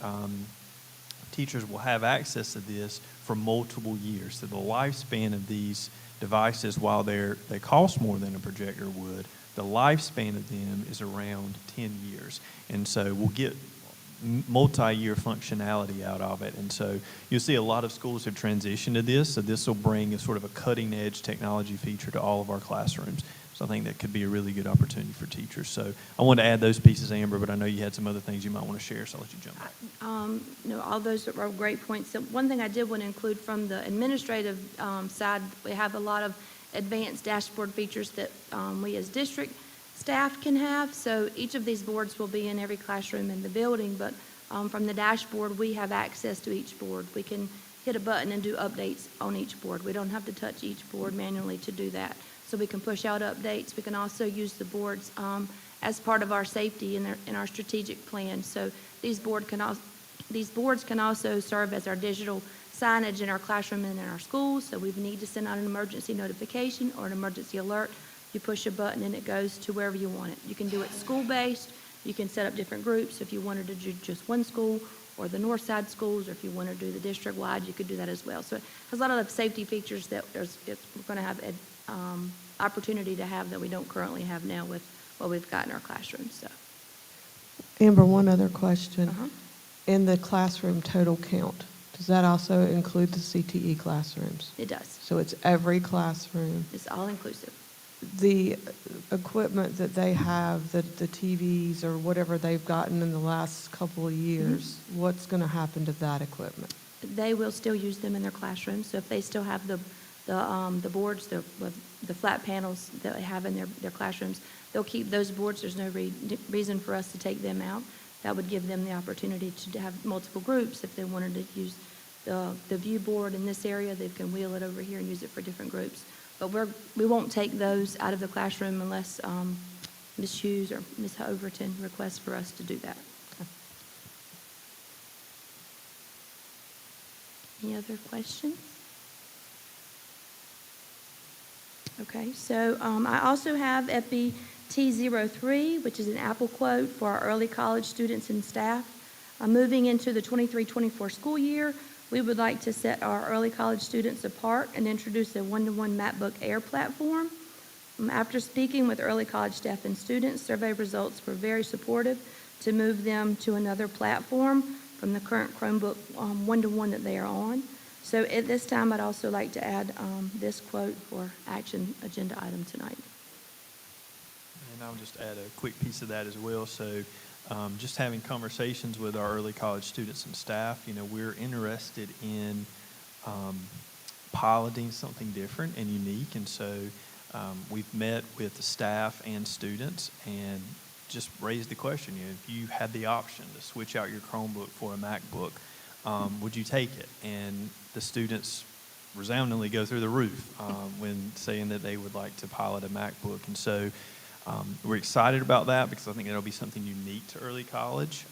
teachers will have access to this for multiple years. So the lifespan of these devices, while they cost more than a projector would, the lifespan of them is around 10 years. And so we'll get multi-year functionality out of it. And so you'll see a lot of schools have transitioned to this. So this will bring a sort of a cutting-edge technology feature to all of our classrooms. So I think that could be a really good opportunity for teachers. So I wanted to add those pieces, Amber, but I know you had some other things you might want to share, so I'll let you jump back. No, all those are great points. So one thing I did want to include from the administrative side, we have a lot of advanced dashboard features that we as district staff can have. So each of these boards will be in every classroom in the building, but from the dashboard, we have access to each board. We can hit a button and do updates on each board. We don't have to touch each board manually to do that. So we can push out updates. We can also use the boards as part of our safety in our strategic plan. So these boards can also serve as our digital signage in our classroom and in our schools. So we need to send out an emergency notification or an emergency alert. You push a button and it goes to wherever you want it. You can do it school-based. You can set up different groups. If you wanted to do just one school or the north side schools, or if you want to do the district-wide, you could do that as well. So it has a lot of safety features that we're going to have opportunity to have that we don't currently have now with what we've got in our classrooms. So. Amber, one other question. Uh-huh. In the classroom total count, does that also include the CTE classrooms? It does. So it's every classroom? It's all inclusive. The equipment that they have, the TVs or whatever they've gotten in the last couple of years, what's going to happen to that equipment? They will still use them in their classrooms. So if they still have the boards, the flat panels that they have in their classrooms, they'll keep those boards. There's no reason for us to take them out. That would give them the opportunity to have multiple groups. If they wanted to use the view board in this area, they can wheel it over here and use it for different groups. But we won't take those out of the classroom unless Ms. Hughes or Ms. Overton requests for us to do that. Any other questions? Okay, so I also have EPI T03, which is an Apple quote for our early college students and staff. Moving into the 23-24 school year, we would like to set our early college students apart and introduce a one-to-one MacBook Air platform. After speaking with early college staff and students, survey results were very supportive to move them to another platform from the current Chromebook one-to-one that they are on. So at this time, I'd also like to add this quote for action agenda item tonight. And I'll just add a quick piece of that as well. So just having conversations with our early college students and staff, we're interested in piloting something different and unique. And so we've met with the staff and students and just raised the question, if you had the option to switch out your Chromebook for a MacBook, would you take it? And the students resoundingly go through the roof when saying that they would like to pilot a MacBook. And so we're excited about that because I think that'll be something unique to early college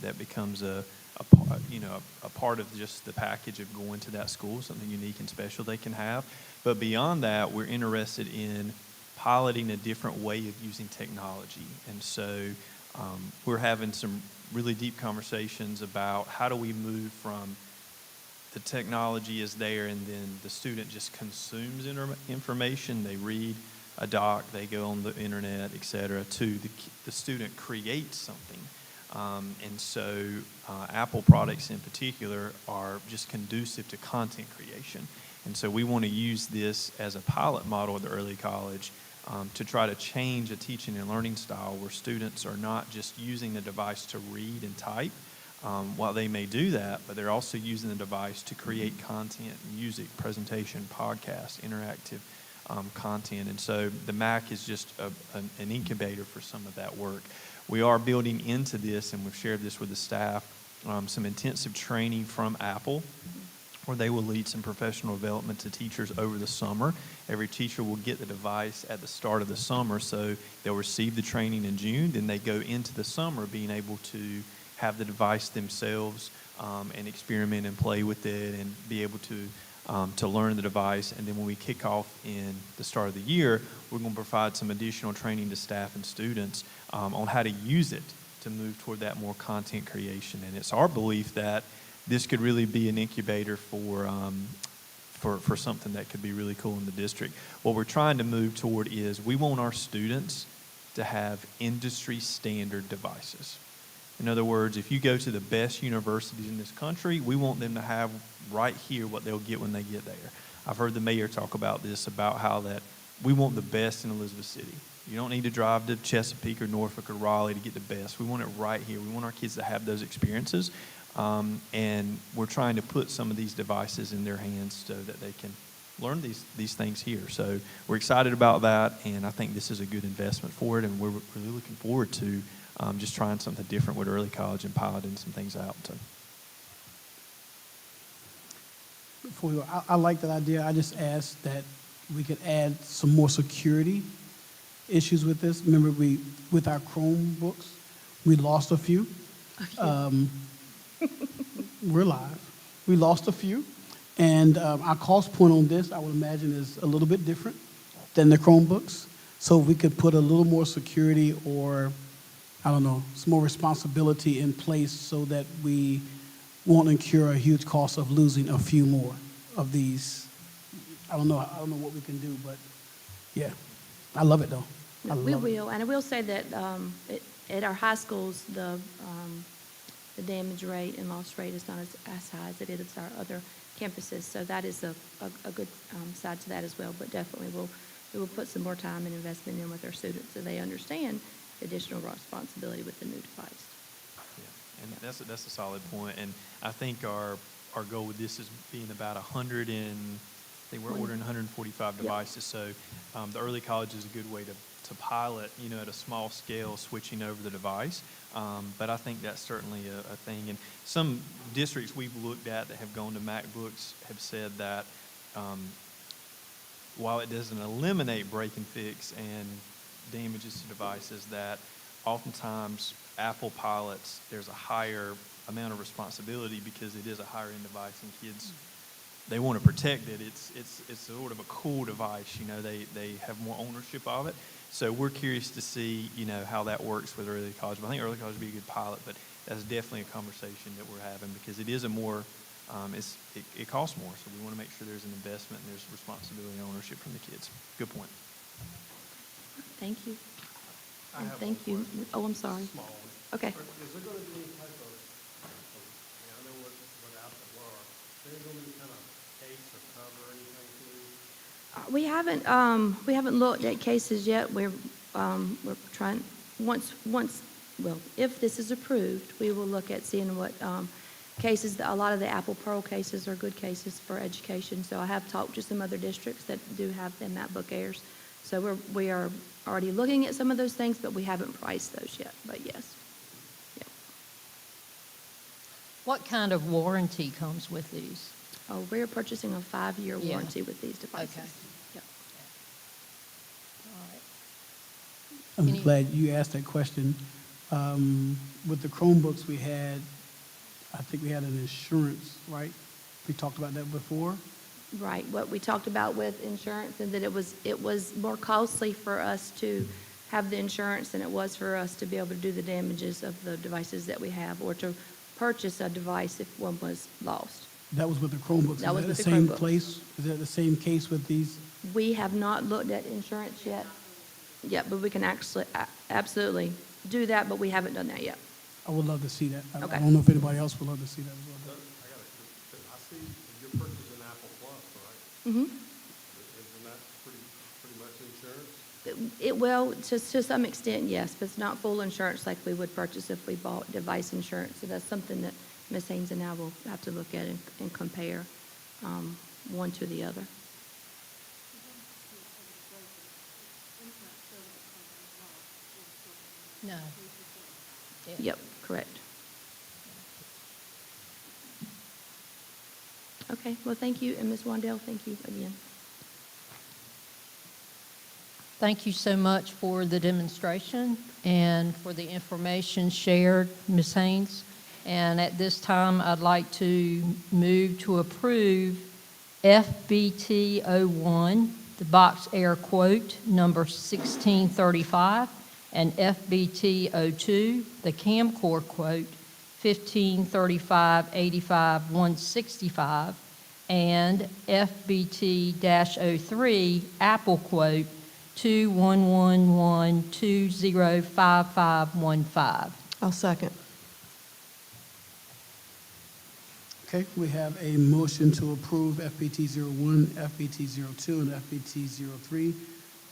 that becomes a part of just the package of going to that school, something unique and special they can have. But beyond that, we're interested in piloting a different way of using technology. And so we're having some really deep conversations about how do we move from the technology is there and then the student just consumes information, they read a doc, they go on the internet, et cetera, to the student creates something. And so Apple products in particular are just conducive to content creation. And so we want to use this as a pilot model at the early college to try to change a teaching and learning style where students are not just using the device to read and type, while they may do that, but they're also using the device to create content, music, presentation, podcast, interactive content. And so the Mac is just an incubator for some of that work. We are building into this, and we've shared this with the staff, some intensive training from Apple, where they will lead some professional development to teachers over the summer. Every teacher will get the device at the start of the summer, so they'll receive the training in June, then they go into the summer being able to have the device themselves and experiment and play with it and be able to learn the device. And then when we kick off in the start of the year, we're going to provide some additional training to staff and students on how to use it to move toward that more content creation. And it's our belief that this could really be an incubator for something that could be really cool in the district. What we're trying to move toward is we want our students to have industry standard devices. In other words, if you go to the best universities in this country, we want them to have right here what they'll get when they get there. I've heard the mayor talk about this, about how that we want the best in Elizabeth City. You don't need to drive to Chesapeake or Norfolk or Raleigh to get the best. We want it right here. We want our kids to have those experiences. And we're trying to put some of these devices in their hands so that they can learn these things here. So we're excited about that, and I think this is a good investment for it, and we're really looking forward to just trying something different with early college and piloting some things out. So. I like that idea. I just asked that we could add some more security issues with this. Remember, with our Chromebooks, we lost a few. We're live. We lost a few. And our cost point on this, I would imagine, is a little bit different than the Chromebooks. So we could put a little more security or, I don't know, some more responsibility in place so that we won't incur a huge cost of losing a few more of these. I don't know what we can do, but yeah, I love it though. I We love it. will, and I will say that at our high schools, the damage rate and loss rate is not as high as it is at our other campuses, so that is a good side to that as well, but definitely we will put some more time and investment in with our students so they understand the additional responsibility with the new device. And that's a solid point. And I think our goal with this is being about 100 and I think we're ordering 145 devices. So the early college is a good way to pilot, at a small scale, switching over the device. But I think that's certainly a thing. And some districts we've looked at that have gone to MacBooks have said that while it doesn't eliminate break and fix and damages to devices, that oftentimes Apple pilots, there's a higher amount of responsibility because it is a higher end device and kids, they want to protect it. It's sort of a cool device, they have more ownership of it. So we're curious to see, how that works with early college. But I think early college would be a good pilot, but that's definitely a conversation that we're having because it is a more, it costs more. So we want to make sure there's an investment and there's responsibility and ownership from the kids. Good point. Thank you. And thank you. Oh, I'm sorry. Okay. Is there going to be any type of, I know what Apple are, is there going to be any kind of case or cover or anything to? We haven't looked at cases yet. We're trying, if this is approved, we will look at seeing what cases, a lot of the Apple Pearl cases are good cases for education. So I have talked to some other districts that do have them MacBook Airs. So we are already looking at some of those things, but we haven't priced those yet, but yes. Yep. What kind of warranty comes with these? Oh, we're purchasing a 5-year Yeah. warranty with these devices. Okay. Yep. I'm Any- glad you asked that question. With the Chromebooks we had, I think we had an insurance, right? We talked about that before. Right, what we talked about with insurance, and that it was more costly for us to have the insurance than it was for us to be able to do the damages of the devices that we have, or to purchase a device if one was lost. That was with the Chromebooks. That was Is with that the the same Chromebooks. place? Is that the same case with these? We have not looked at insurance yet. Yeah, but we can actually, absolutely do that, but we haven't done that yet. I would love to see that. I Okay. don't know if anybody else would love to see that as well. I see you're purchasing Apple Plus, right? Mm-hmm. Isn't that pretty much insurance? It will, to some extent, yes, but it's not full insurance like we would purchase if we bought device insurance. So that's something that Ms. Haynes and I will have to look at and compare one to the other. No. Yeah. Yep, correct. Okay, well, thank you, and Ms. Wandell, thank you again. Thank you so much for the demonstration and for the information shared, Ms. Haynes. And at this time, I'd like to move to approve FBT 01, the box air quote number 1635, and FBT 02, the Camcor quote 1535-85-165, and FBT-03, Apple quote 2111205515. I'll second. Okay, we have a motion to approve FBT 01, FBT 02, and FBT 03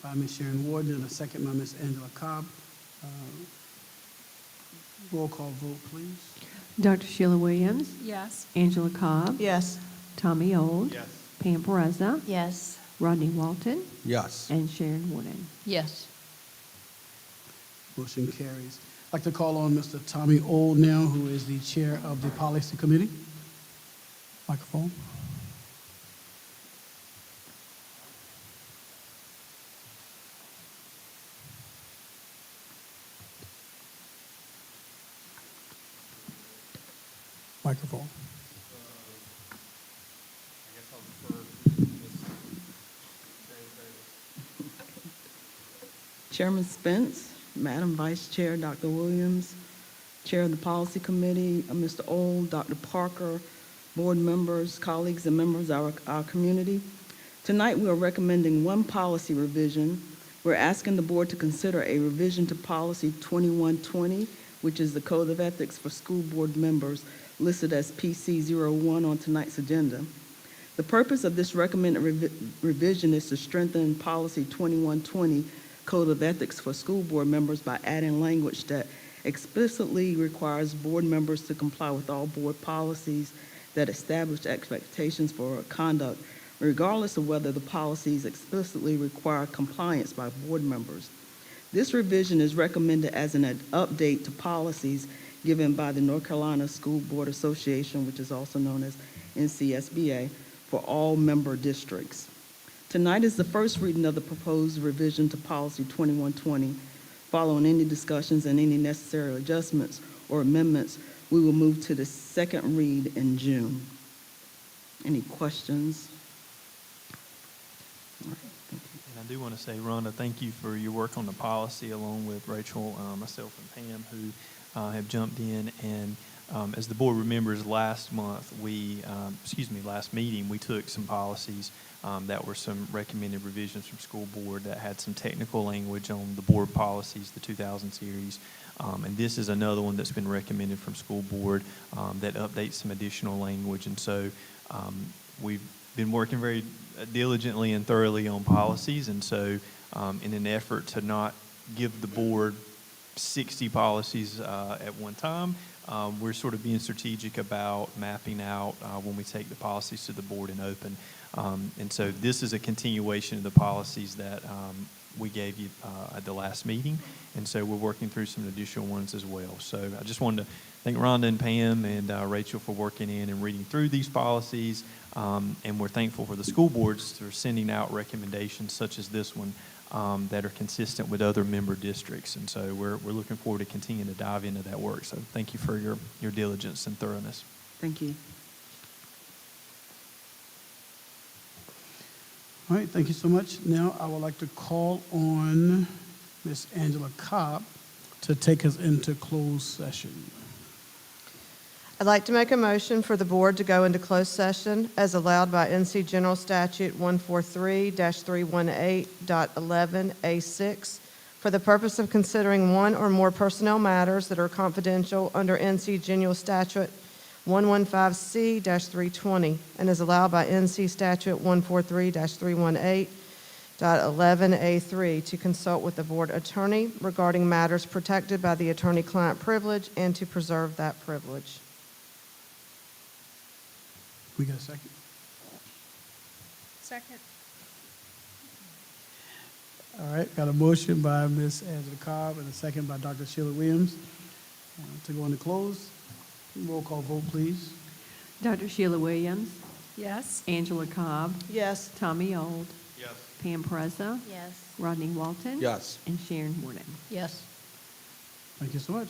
by Ms. Sharon Warden, and a second by Ms. Angela Cobb. Roll call vote, please. Dr. Sheila Williams. Yes. Angela Cobb. Yes. Tommy Old. Yes. Pam Pereza. Yes. Rodney Walton. Yes. And Sharon Warden. Yes. Motion carries. I'd like to call on Mr. Tommy Old now, who is the chair of the policy committee. Microphone. Microphone. I Chairman Spence, Madam Vice Chair Dr. Williams, Chair of the Policy Committee, Mr. Old, Dr. Parker, board members, colleagues, and members of our community. Tonight, we are recommending one policy revision. We're asking the board to consider a revision to Policy 2120, which is the Code of Ethics for School Board Members, listed as PC01 on tonight's agenda. The purpose of this recommended revision is to strengthen Policy 2120, Code of Ethics for School Board Members, by adding language that explicitly requires board members to comply with all board policies that establish expectations for conduct, regardless of whether the policies explicitly require compliance by board members. This revision is recommended as an update to policies given by the North Carolina School Board Association, which is also known as NCSBA, for all member districts. Tonight is the first reading of the proposed revision to Policy 2120. Following any discussions and any necessary adjustments or amendments, we will move to the second read in June. Any questions? All right, thank you. And I do want to say, Rhonda, thank you for your work on the policy, along with Rachel, myself, and Pam, who have jumped in. And as the board remembers, last meeting, we took some policies that were some recommended revisions from school board that had some technical language on the board policies, the 2000 series. And this is another one that's been recommended from school board that updates some additional language. And so we've been working very diligently and thoroughly on policies. And so in an effort to not give the board 60 policies at one time, we're sort of being strategic about mapping out when we take the policies to the board and open. And so this is a continuation of the policies that we gave you at the last meeting. And so we're working through some additional ones as well. So I just wanted to thank Rhonda and Pam and Rachel for working in and reading through these policies. And we're thankful for the school boards for sending out recommendations such as this one that are consistent with other member districts. And so we're looking forward to continuing to dive into that work. So thank you for your diligence and thoroughness. Thank you. All right, thank you so much. Now I would like to call on Ms. Angela Cobb to take us into closed session. I'd like to make a motion for the board to go into closed session as allowed by NC General Statute 143-318.11A6 for the purpose of considering one or more personnel matters that are confidential under NC General Statute 115C-320 and is allowed by NC Statute 143-318.11A3 to consult with the board attorney regarding matters protected by the attorney-client privilege and to preserve that privilege. We got a second? Second. All right, got a motion by Ms. Angela Cobb and a second by Dr. Sheila Williams to go into close. Roll call vote, please. Dr. Sheila Williams, Yes. Angela Cobb, Yes. Tommy Old, Yes. Pam Preza, Yes. Rodney Walton, Yes. and Sharon Horton. Yes. Thank you so much.